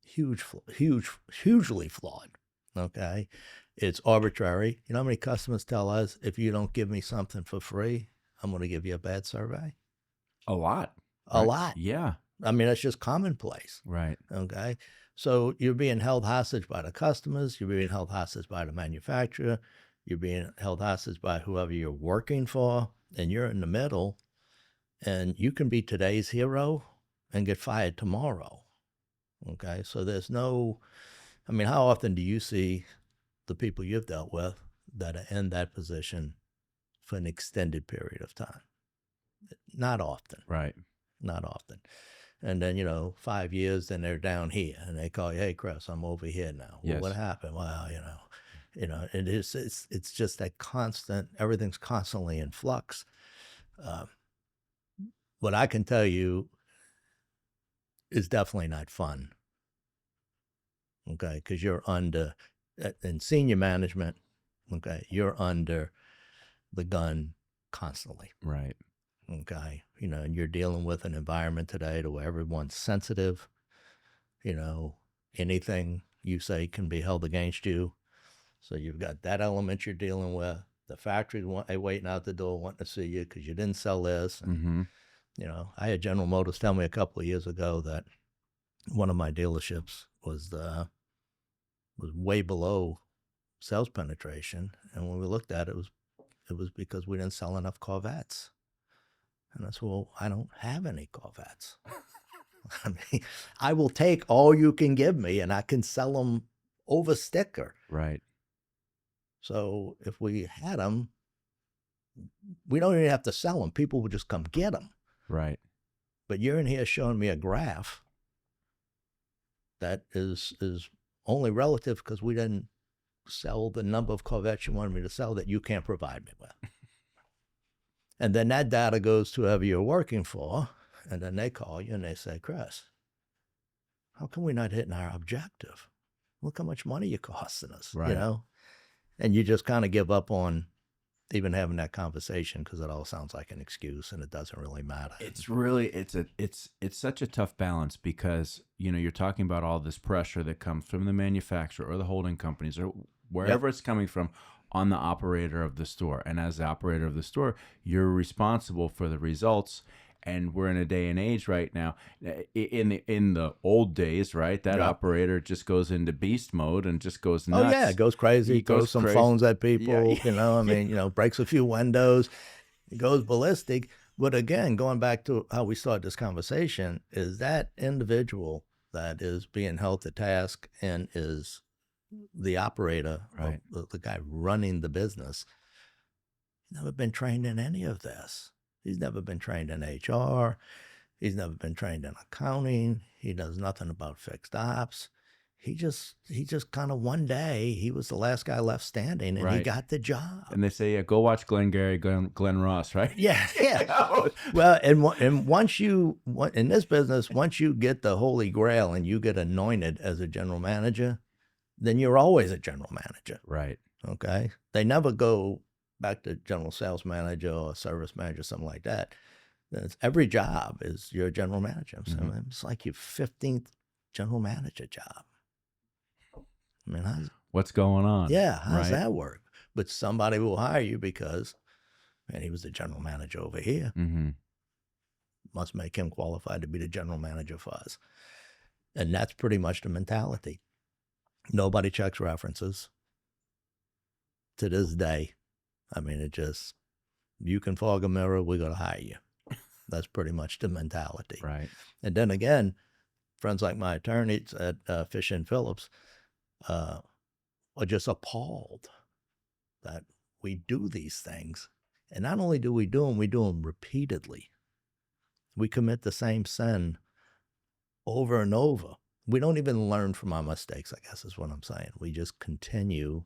Hugely flawed. Okay. It's arbitrary. You know how many customers tell us, if you don't give me something for free, I'm going to give you a bad survey? A lot. A lot. Yeah. I mean, that's just commonplace. Right. Okay. So you're being held hostage by the customers. You're being held hostage by the manufacturer. You're being held hostage by whoever you're working for. And you're in the middle. And you can be today's hero and get fired tomorrow. Okay. So there's no, I mean, how often do you see the people you've dealt with that are in that position for an extended period of time? Not often. Right. Not often. And then, 5 years, then they're down here and they call you, hey, Chris, I'm over here now. Well, Yes. what happened? Well, it's just that constant, everything's constantly in flux. What I can tell you is definitely not fun. Okay. Because you're under, in senior management, okay, you're under the gun constantly. Right. Okay. And you're dealing with an environment today to where everyone's sensitive. Anything you say can be held against you. So you've got that element you're dealing with. The factory's waiting out the door wanting to see you because you didn't sell this. And, I had General Motors tell me a couple of years ago that one of my dealerships was way below sales penetration. And when we looked at it, it was because we didn't sell enough Corvettes. And I said, well, I don't have any Corvettes. I mean, I will take all you can give me and I can sell them over sticker. Right. So if we had them, we don't even have to sell them. People will just come get them. Right. But you're in here showing me a graph that is only relative because we didn't sell the number of Corvettes you wanted me to sell that you can't provide me with. And then that data goes to whoever you're working for, and then they call you and they say, Chris, how come we're not hitting our objective? Look how much money you're costing us, Right. And you just kind of give up on even having that conversation because it all sounds like an excuse and it doesn't really matter. It's really it's such a tough balance because you're talking about all this pressure that comes from the manufacturer or the holding companies or wherever it's coming from on the operator of the store. And as the operator of the store, you're responsible for the results. And we're in a day and age right now. In the old days, right? That operator just goes into beast mode and just goes nuts. Oh yeah, goes crazy. He throws some phones at people. Yeah. Breaks a few windows. He goes ballistic. But again, going back to how we started this conversation, is that individual that is being held to task and is the operator, right, the guy running the business, never been trained in any of this. He's never been trained in HR. He's never been trained in accounting. He knows nothing about fixed ops. He just kind of one day, he was the last guy left standing and he got the job. And they say, go watch Glengarry, Glenn Ross, right? Yeah. Well, and once in this business, once you get the holy grail and you get anointed as a general manager, then you're always a general manager. Right. Okay. They never go back to general sales manager or service manager, something like that. Every job is your general manager. So it's like your 15th general manager job. I mean, what's going on? Yeah, how's that work? But somebody will hire you because, man, he was the general manager over here. Must make him qualified to be the general manager for us. And that's pretty much the mentality. Nobody checks references to this day. I mean, you can fog a mirror, we're going to hire you. That's pretty much the mentality. Right. And then again, friends like my attorneys at Fish and Phillips are just appalled that we do these things. And not only do we do them repeatedly. We commit the same sin over and over. We don't even learn from our mistakes, I guess is what I'm saying. We just continue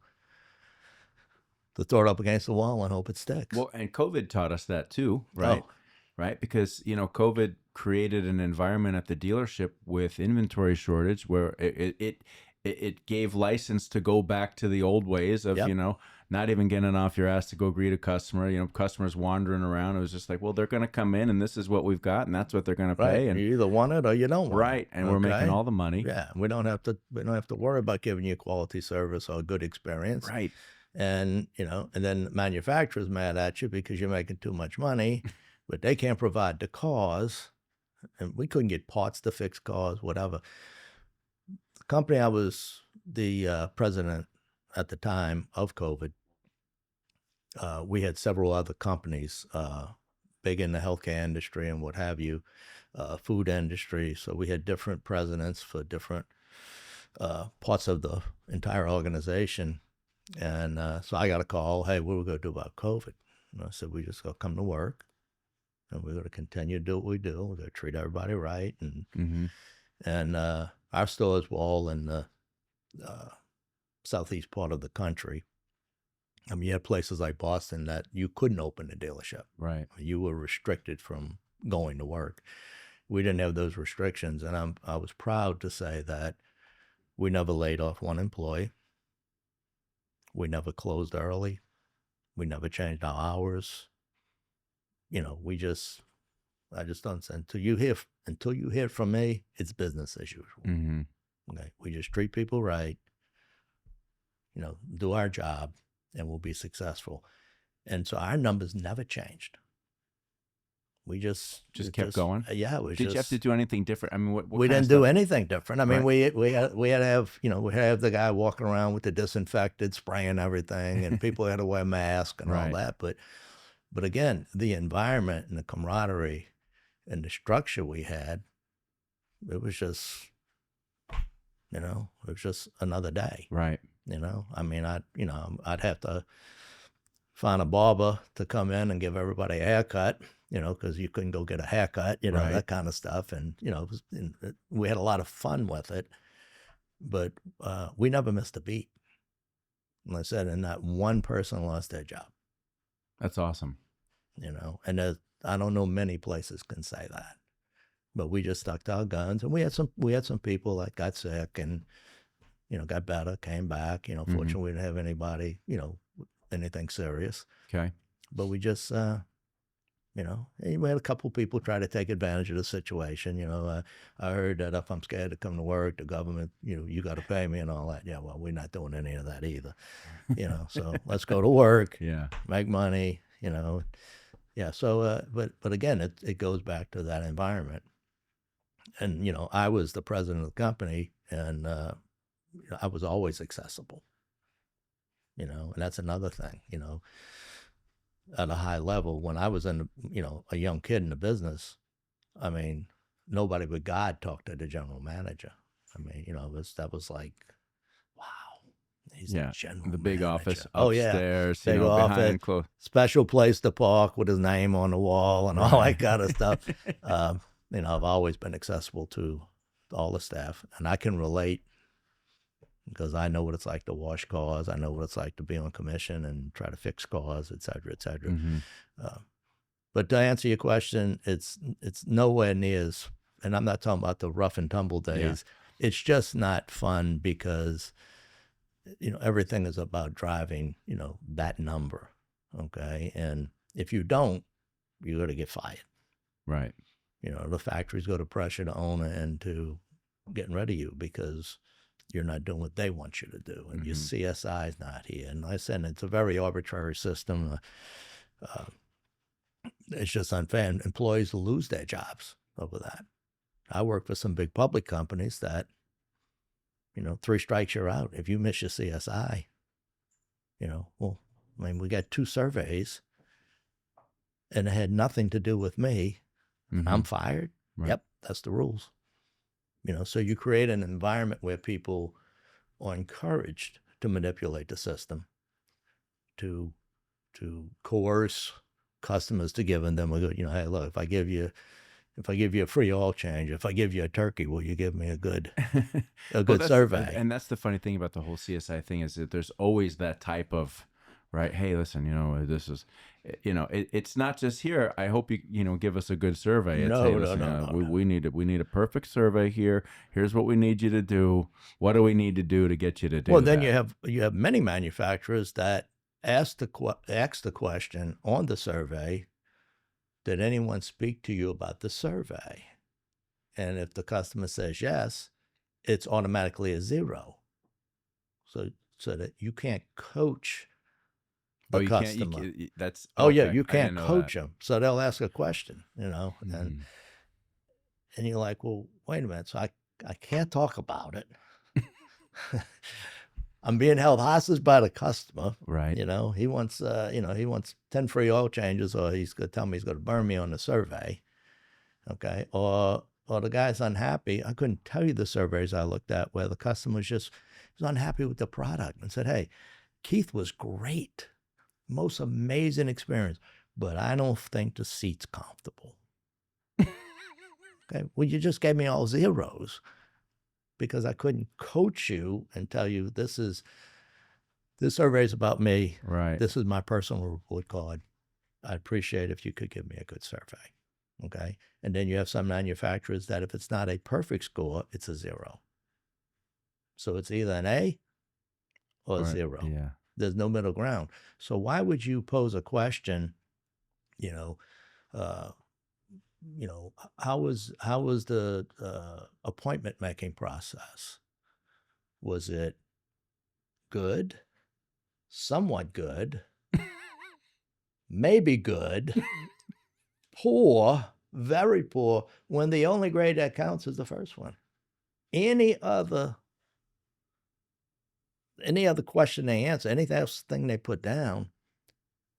to throw it up against the wall and hope it sticks. Well, and COVID taught us that too, right? Oh. right? Because, COVID created an environment at the dealership with inventory shortage where it gave license to go back to the old ways of, Yep. not even getting off your ass to go greet a customer, customers wandering around. It was just like, well, they're going to come in and this is what we've got and that's what they're going to Right. pay. And You either want it or you don't want right. it. And we're making Okay. all the money. Yeah. We don't have to worry about giving you quality service or a good experience. Right. And, and then manufacturers mad at you because you're making too much money, but they can't provide the cars. And we couldn't get parts to fix cars, whatever. The company I was the president at the time of COVID, we had several other companies, big in the healthcare industry and what have you, food industry. So we had different presidents for different parts of the entire organization. And so I got a call, hey, what are we going to do about COVID? And I said, we just got to come to work and we're going to continue to do what we do. We're going to treat everybody right. And our stores were all in the southeast part of the country. I mean, you had places like Boston that you couldn't open a dealership. Right. You were restricted from going to work. We didn't have those restrictions. And I was proud to say that we never laid off one employee. We never closed early. We never changed our hours. I just don't say, until you hear from me, it's business as usual. Okay. We just treat people right, do our job, and we'll be successful. And so our numbers never changed. We just kept going. Yeah, it was. Did you have to do anything different? I mean, what we didn't do anything different. I mean, we had to have the guy walking around with the disinfectant, spraying everything, and people had to wear masks and all that. But again, the environment and the camaraderie and the structure we had, it was just, another day. Right. I mean, I'd have to find a barber to come in and give everybody a haircut, because you couldn't go get a haircut, that kind of stuff. And, we had a lot of fun with it, but we never missed a beat. And I said, and not one person lost their job. That's awesome. And I don't know many places can say that, but we just stuck to our guns. And we had some people that got sick and, got better, came back. Fortunately, we didn't have anybody, anything serious. Okay. But we just, we had a couple of people try to take advantage of the situation. I heard that if I'm scared to come to work, the government, you got to pay me and all that. Yeah, well, we're not doing any of that either. So let's go to work. Yeah. Make money. Yeah. So, but again, it goes back to that environment. And I was the president of the company, and I was always accessible. And that's another thing. At a high level, when I was a young kid in the business, I mean, nobody but God talked to the general manager. I mean, that was like, wow, he's the general the big manager. office Oh upstairs, yeah, big office, behind closed. Special place to park with his name on the wall and all that kind of stuff. I've always been accessible to all the staff, and I can relate because I know what it's like to wash cars. I know what it's like to be on commission and try to fix cars, et cetera, et cetera. But to answer your question, it's nowhere near as, and I'm not talking about the rough and tumble days. Yeah. It's just not fun because, everything is about driving, that number. Okay. And if you don't, you're going to get fired. Right. The factories go to pressure the owner into getting rid of you because you're not doing what they want you to do, and your CSI is not here. And like I said, it's a very arbitrary system. It's just unfair. And employees will lose their jobs over that. I work for some big public companies that, 3 strikes you're out. If you miss your CSI, well, I mean, we got 2 surveys, and it had nothing to do with me. I'm fired. Right. Yep, that's the rules. So you create an environment where people are encouraged to manipulate the system, to coerce customers to giving them a good, hey, look, if I give you a free oil change, if I give you a turkey, will you give me a good survey? And that's the funny thing about the whole CSI thing is that there's always that type of right? Hey, listen, this is, it's not just here. I hope you give us a good survey. It's, hey, No, no, listen, no, no, no. we need a perfect survey here. Here's what we need you to do. What do we need to do to get you to Well, do then that? you have many manufacturers that ask the question on the survey, did anyone speak to you about the survey? And if the customer says yes, it's automatically a zero. So that you can't coach Oh, the customer. that's Oh yeah, okay. you I didn't can't know that. coach them. So they'll ask a question, Hmm. and you're like, well, wait a minute. So I can't talk about it. I'm being held hostage by the customer. Right. He wants 10 free oil changes, or he's going to tell me he's going to burn me on the survey. Okay. Or the guy's unhappy. I couldn't tell you the surveys I looked at where the customer was unhappy with the product and said, hey, Keith was great. Most amazing experience, but I don't think the seat's comfortable. Okay. Well, you just gave me all zeros because I couldn't coach you and tell you this survey is about me. Right. This is my personal report card. I'd appreciate if you could give me a good survey. Okay. And then you have some manufacturers that if it's not a perfect score, it's a zero. So it's either an A or a zero. Yeah. There's no middle ground. So why would you pose a question, uh, how was the appointment making process? Was it good, somewhat good, maybe good, poor, very poor, when the only grade that counts is the first one? Any other question they answer, anything else thing they put down,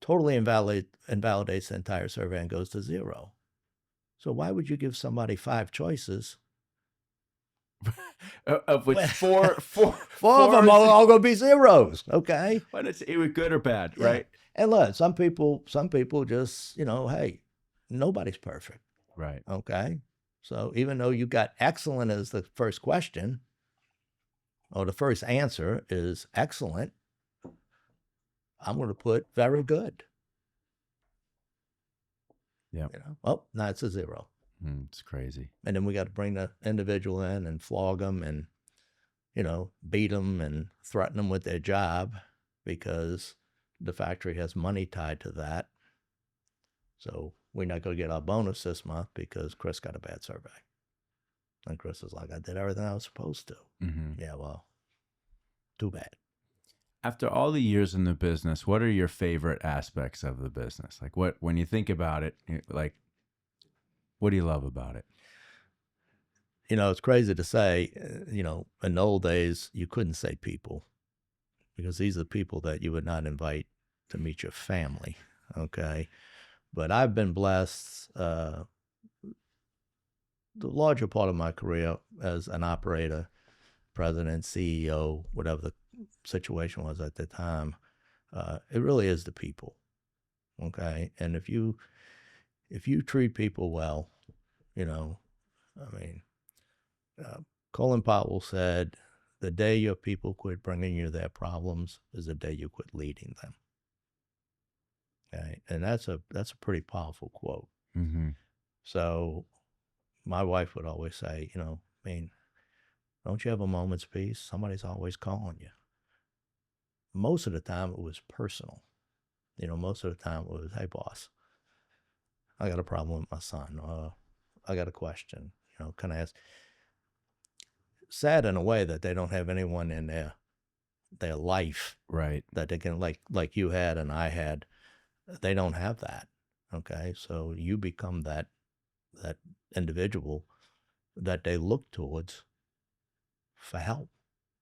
totally invalidates the entire survey and goes to zero. So why would you give somebody 5 choices? Of which Four four of them are all going to be zeros. Okay. But it's either good or bad, Yeah. right? And look, some people just, hey, nobody's perfect. Right. Okay. So even though you got excellent as the first question, or the first answer is excellent, I'm going to put very good. Yeah. Oh, now it's a zero. It's crazy. And then we got to bring the individual in and flog them and, beat them and threaten them with their job because the factory has money tied to that. So we're not going to get our bonus this month because Chris got a bad survey. And Chris is like, I did everything I was supposed to. Mm-hmm. Yeah, well, too bad. After all the years in the business, what are your favorite aspects of the business? Like when you think about it, like, what do you love about it? It's crazy to say, in the old days, you couldn't say people because these are people that you would not invite to meet your family. Okay. But I've been blessed the larger part of my career as an operator, president, CEO, whatever the situation was at the time. It really is the people. Okay. And if you treat people well, I mean, Colin Powell said, the day your people quit bringing you their problems is the day you quit leading them. Okay. And that's a pretty powerful quote. Mm-hmm. So my wife would always say, don't you have a moment's peace? Somebody's always calling you. Most of the time it was personal. Most of the time it was, hey, boss, I got a problem with my son. I got a question. Can I ask? Sad in a way that they don't have anyone in their life, right, that they can, like you had and I had. They don't have that. Okay, so you become that individual that they look towards for help,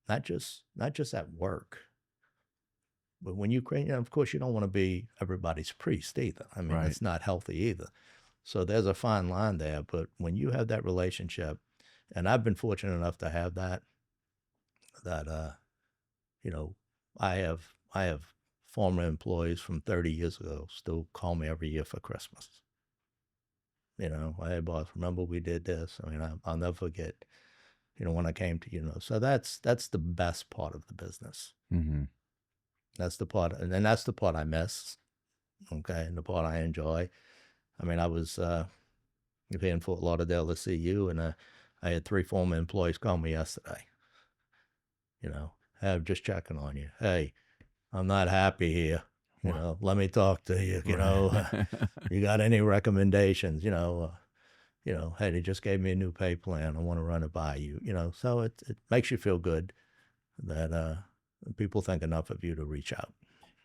not just at work, but when you create. Of course, you don't want to be everybody's priest either. I mean, right. It's not healthy either. So there's a fine line there. But when you have that relationship, and I've been fortunate enough to have that I have former employees from 30 years ago still call me every year for Christmas. Hey, boss, remember we did this? I mean, I'll never forget, when I came to, so that's the best part of the business. Mm-hmm. That's the part, and then that's the part I miss. Okay, and the part I enjoy. I mean, I was in Fort Lauderdale to see you, and I had 3 former employees call me yesterday. Hey, I'm just checking on you. Hey, I'm not happy here. Wow. Let me talk to you. Right. You got any recommendations? Hey, they just gave me a new pay plan. I want to run it by you. So it makes you feel good that people think enough of you to reach out.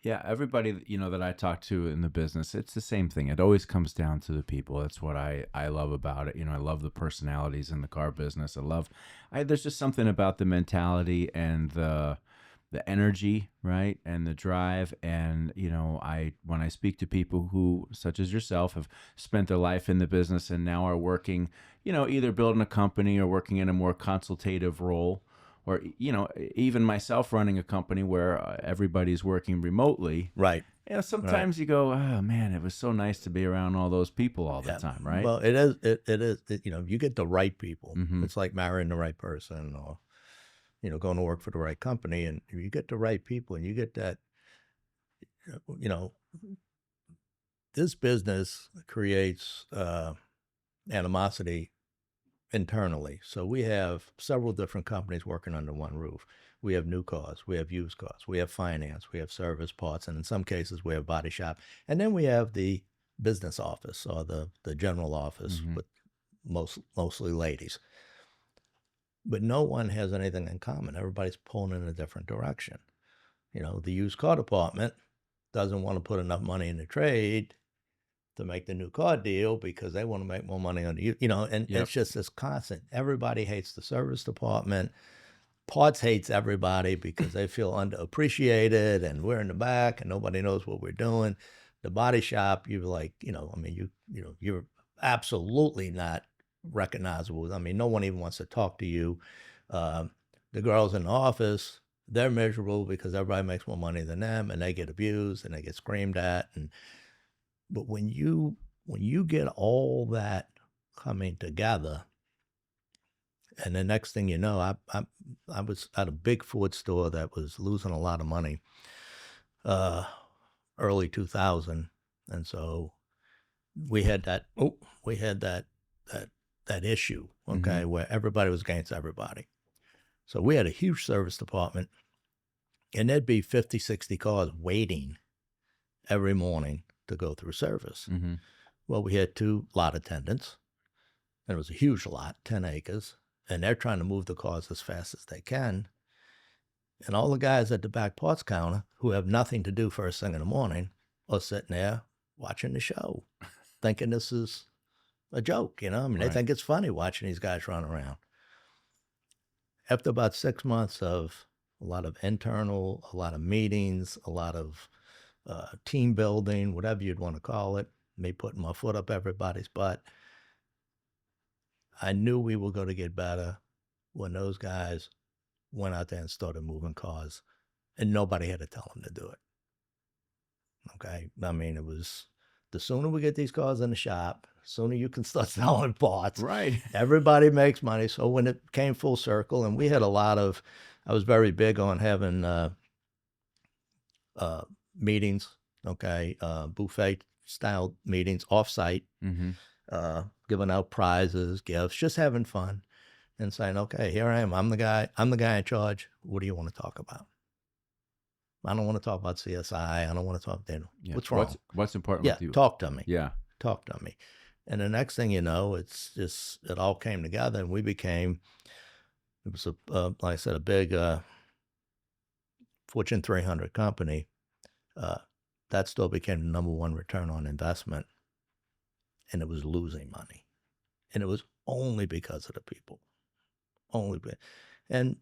Yeah, everybody that I talk to in the business, it's the same thing. It always comes down to the people. That's what I love about it. I love the personalities in the car business. There's just something about the mentality and the energy, right? And the drive. And when I speak to people who, such as yourself, have spent their life in the business and now are working, either building a company or working in a more consultative role, or even myself running a company where everybody's working remotely. Right. Sometimes you go, oh man, it was so nice to be around all those people all the Yeah. time, right? Well, it is. It is. You get the right people. Mm-hmm. It's like marrying the right person, or going to work for the right company, and you get the right people, and you get that. You know, this business creates animosity internally. So we have several different companies working under one roof. We have new cars, we have used cars, we have finance, we have service parts, and in some cases we have body shop. And then we have the business office, or the general office, Mm-hmm. with mostly ladies. But no one has anything in common. Everybody's pulling in a different direction. The used car department doesn't want to put enough money in the trade to make the new car deal because they want to make more money on the, and Yep. it's just this constant. Everybody hates the service department. Parts hates everybody because they feel underappreciated, and we're in the back and nobody knows what we're doing. The body shop, you're like, you're absolutely not recognizable. I mean, no one even wants to talk to you. The girls in the office, they're miserable because everybody makes more money than them, and they get abused and they get screamed at. But when you get all that coming together, and the next thing you know, I was at a big Ford store that was losing a lot of money, early 2000, and so we had that. We had that issue, okay, Mm-hmm. where everybody was against everybody. So we had a huge service department, and there'd be 50, 60 cars waiting every morning to go through service. Mm-hmm. Well, we had 2 lot attendants, and it was a huge lot, 10 acres, and they're trying to move the cars as fast as they can. And all the guys at the back parts counter, who have nothing to do first thing in the morning, are sitting there watching the show, thinking this is a joke. I mean, they Right. think it's funny watching these guys run around. After about 6 months of a lot of internal, a lot of meetings, a lot of team building, whatever you'd want to call it, me putting my foot up everybody's butt, I knew we were going to get better when those guys went out there and started moving cars, and nobody had to tell them to do it. Okay. I mean, it was, the sooner we get these cars in the shop, the sooner you can start selling parts. Right. Everybody makes money. So when it came full circle, and we had a lot of, I was very big on having meetings, okay, buffet style meetings, offsite, Mm-hmm. giving out prizes, gifts, just having fun, and saying, okay, here I am. I'm the guy in charge. What do you want to talk about? I don't want to talk about CSI. I don't want to talk, Yeah. what's wrong? What's important Yeah, with you? talk to me. Yeah. Talk to me. And the next thing you know, it's just, it all came together, and we became, it was like I said, a big Fortune 300 company. That still became the #1 return on investment, and it was losing money. And it was only because of the people. And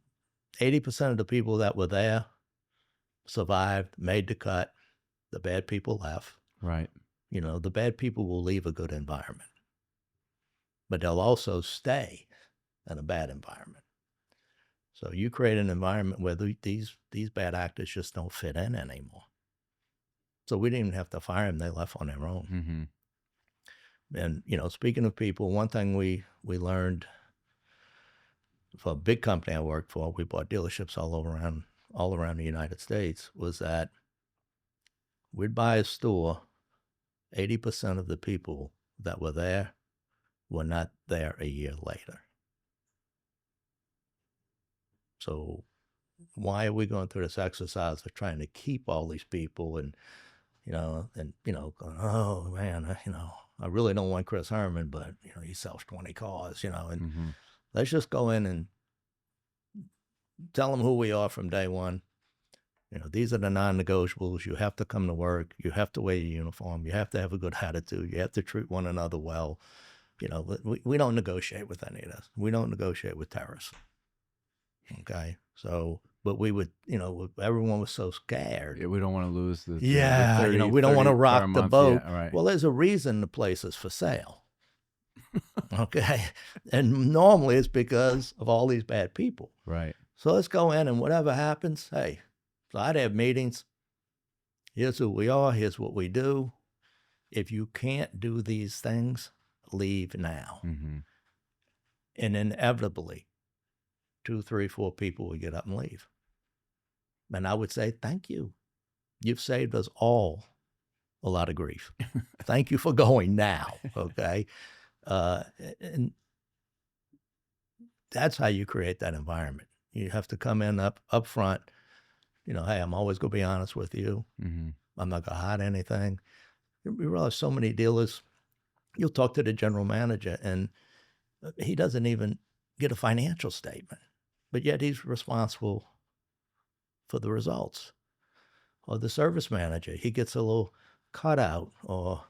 80% of the people that were there survived, made the cut. The bad people left. Right. The bad people will leave a good environment, but they'll also stay in a bad environment. So you create an environment where these bad actors just don't fit in anymore. So we didn't even have to fire them. They left on their own. Mm-hmm. And, speaking of people, one thing we learned for a big company I worked for, we bought dealerships all over around all around the United States was that we'd buy a store, 80% of the people that were there were not there a year later. So why are we going through this exercise of trying to keep all these people and going, oh man, I really don't want Chris Herman, but he sells 20 cars, and let's just go in and tell them who we are from day one. These are the non-negotiables. You have to come to work. You have to wear your uniform. You have to have a good attitude. You have to treat one another well. We don't negotiate with any of this. We don't negotiate with terrorists. Okay. So, but we would, everyone was so scared. Yeah, we don't want to lose the Yeah, 30, we don't want to 30 car rock a the month. boat. Yeah, right. Well, there's a reason the place is for sale. Okay. And normally it's because of all these bad people. Right. So let's go in and whatever happens, hey, so I'd have meetings. Here's who we are. Here's what we do. If you can't do these things, leave now. Mm-hmm. And inevitably, 2, 3, 4 people would get up and leave. And I would say, thank you. You've saved us all a lot of grief. Thank you for going now. Okay. And that's how you create that environment. You have to come in up front. Hey, I'm always going to be honest with you. Mm-hmm. I'm not going to hide anything. You realize so many dealers, you'll talk to the general manager and he doesn't even get a financial statement, but yet he's responsible for the results. Or the service manager, he gets a little cutout or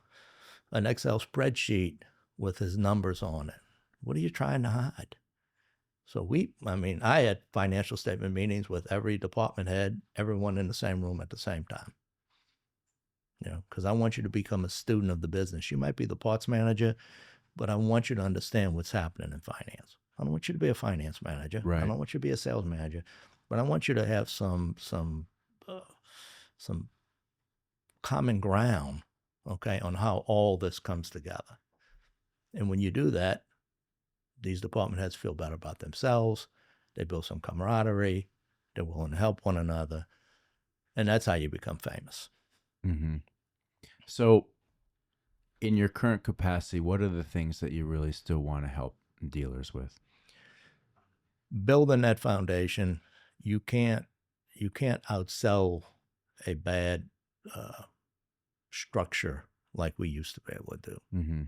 an Excel spreadsheet with his numbers on it. What are you trying to hide? So I had financial statement meetings with every department head, everyone in the same room at the same time. Because I want you to become a student of the business. You might be the parts manager, but I want you to understand what's happening in finance. I don't want you to be a finance manager. Right. I don't want you to be a sales manager, but I want you to have some common ground, okay, on how all this comes together. And when you do that, these department heads feel better about themselves. They build some camaraderie. They're willing to help one another. And that's how you become famous. Mm-hmm. So in your current capacity, what are the things that you really still want to help dealers with? Building that foundation, you can't outsell a bad structure like we used to be able to do. Mm-hmm.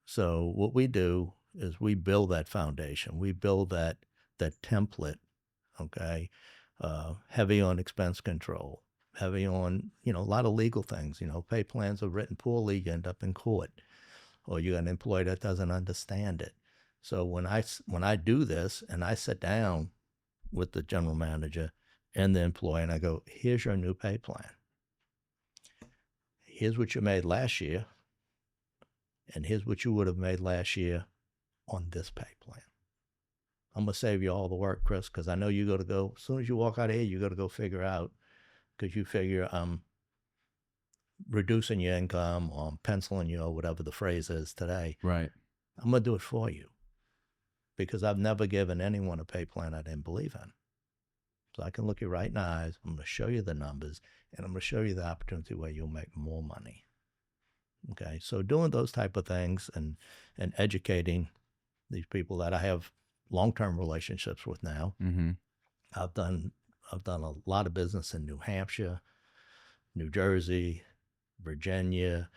So what we do is we build that foundation. We build that template, okay, heavy on expense control, heavy on, a lot of legal things. Pay plans are written poorly, you end up in court, or you got an employee that doesn't understand it. So when I do this and I sit down with the general manager and the employee and I go, here's your new pay plan. Here's what you made last year. And here's what you would have made last year on this pay plan. I'm going to save you all the work, Chris, because I know you got to go, as soon as you walk out of here, you got to go figure out, because you figure I'm reducing your income or I'm penciling you or whatever the phrase is today. Right. I'm going to do it for you because I've never given anyone a pay plan I didn't believe in. So I can look you right in the eyes. I'm going to show you the numbers and I'm going to show you the opportunity where you'll make more money. Okay. So doing those type of things and educating these people that I have long-term relationships with now. Mm-hmm. I've done a lot of business in New Hampshire, New Jersey, Virginia,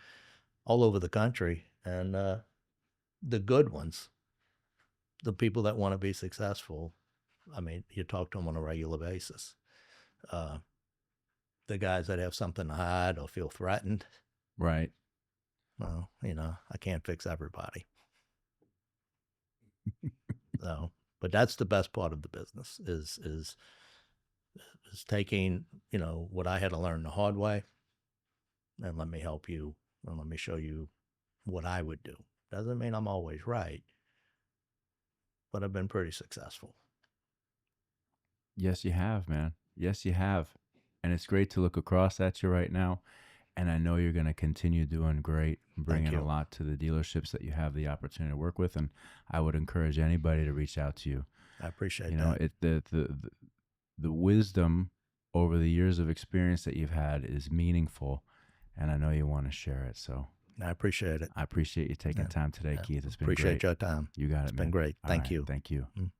all over the country. And the good ones, the people that want to be successful, you talk to them on a regular basis. The guys that have something to hide or feel threatened. Right. Well, I can't fix everybody. So, but that's the best part of the business is taking, what I had to learn the hard way and let me help you and let me show you what I would do. Doesn't mean I'm always right, but I've been pretty successful. Yes, you have, man. Yes, you have. And it's great to look across at you right now. And I know you're going to continue doing great, bringing a lot to the dealerships that you have the opportunity to work with. And I would encourage anybody to reach out to you. I appreciate that. The wisdom over the years of experience that you've had is meaningful, and I know you want to share it. So I appreciate it. I appreciate you taking time today, Keith. It's been Appreciate great. your time. You got it, It's man. been great. All Thank right, you. Thank you. Mm.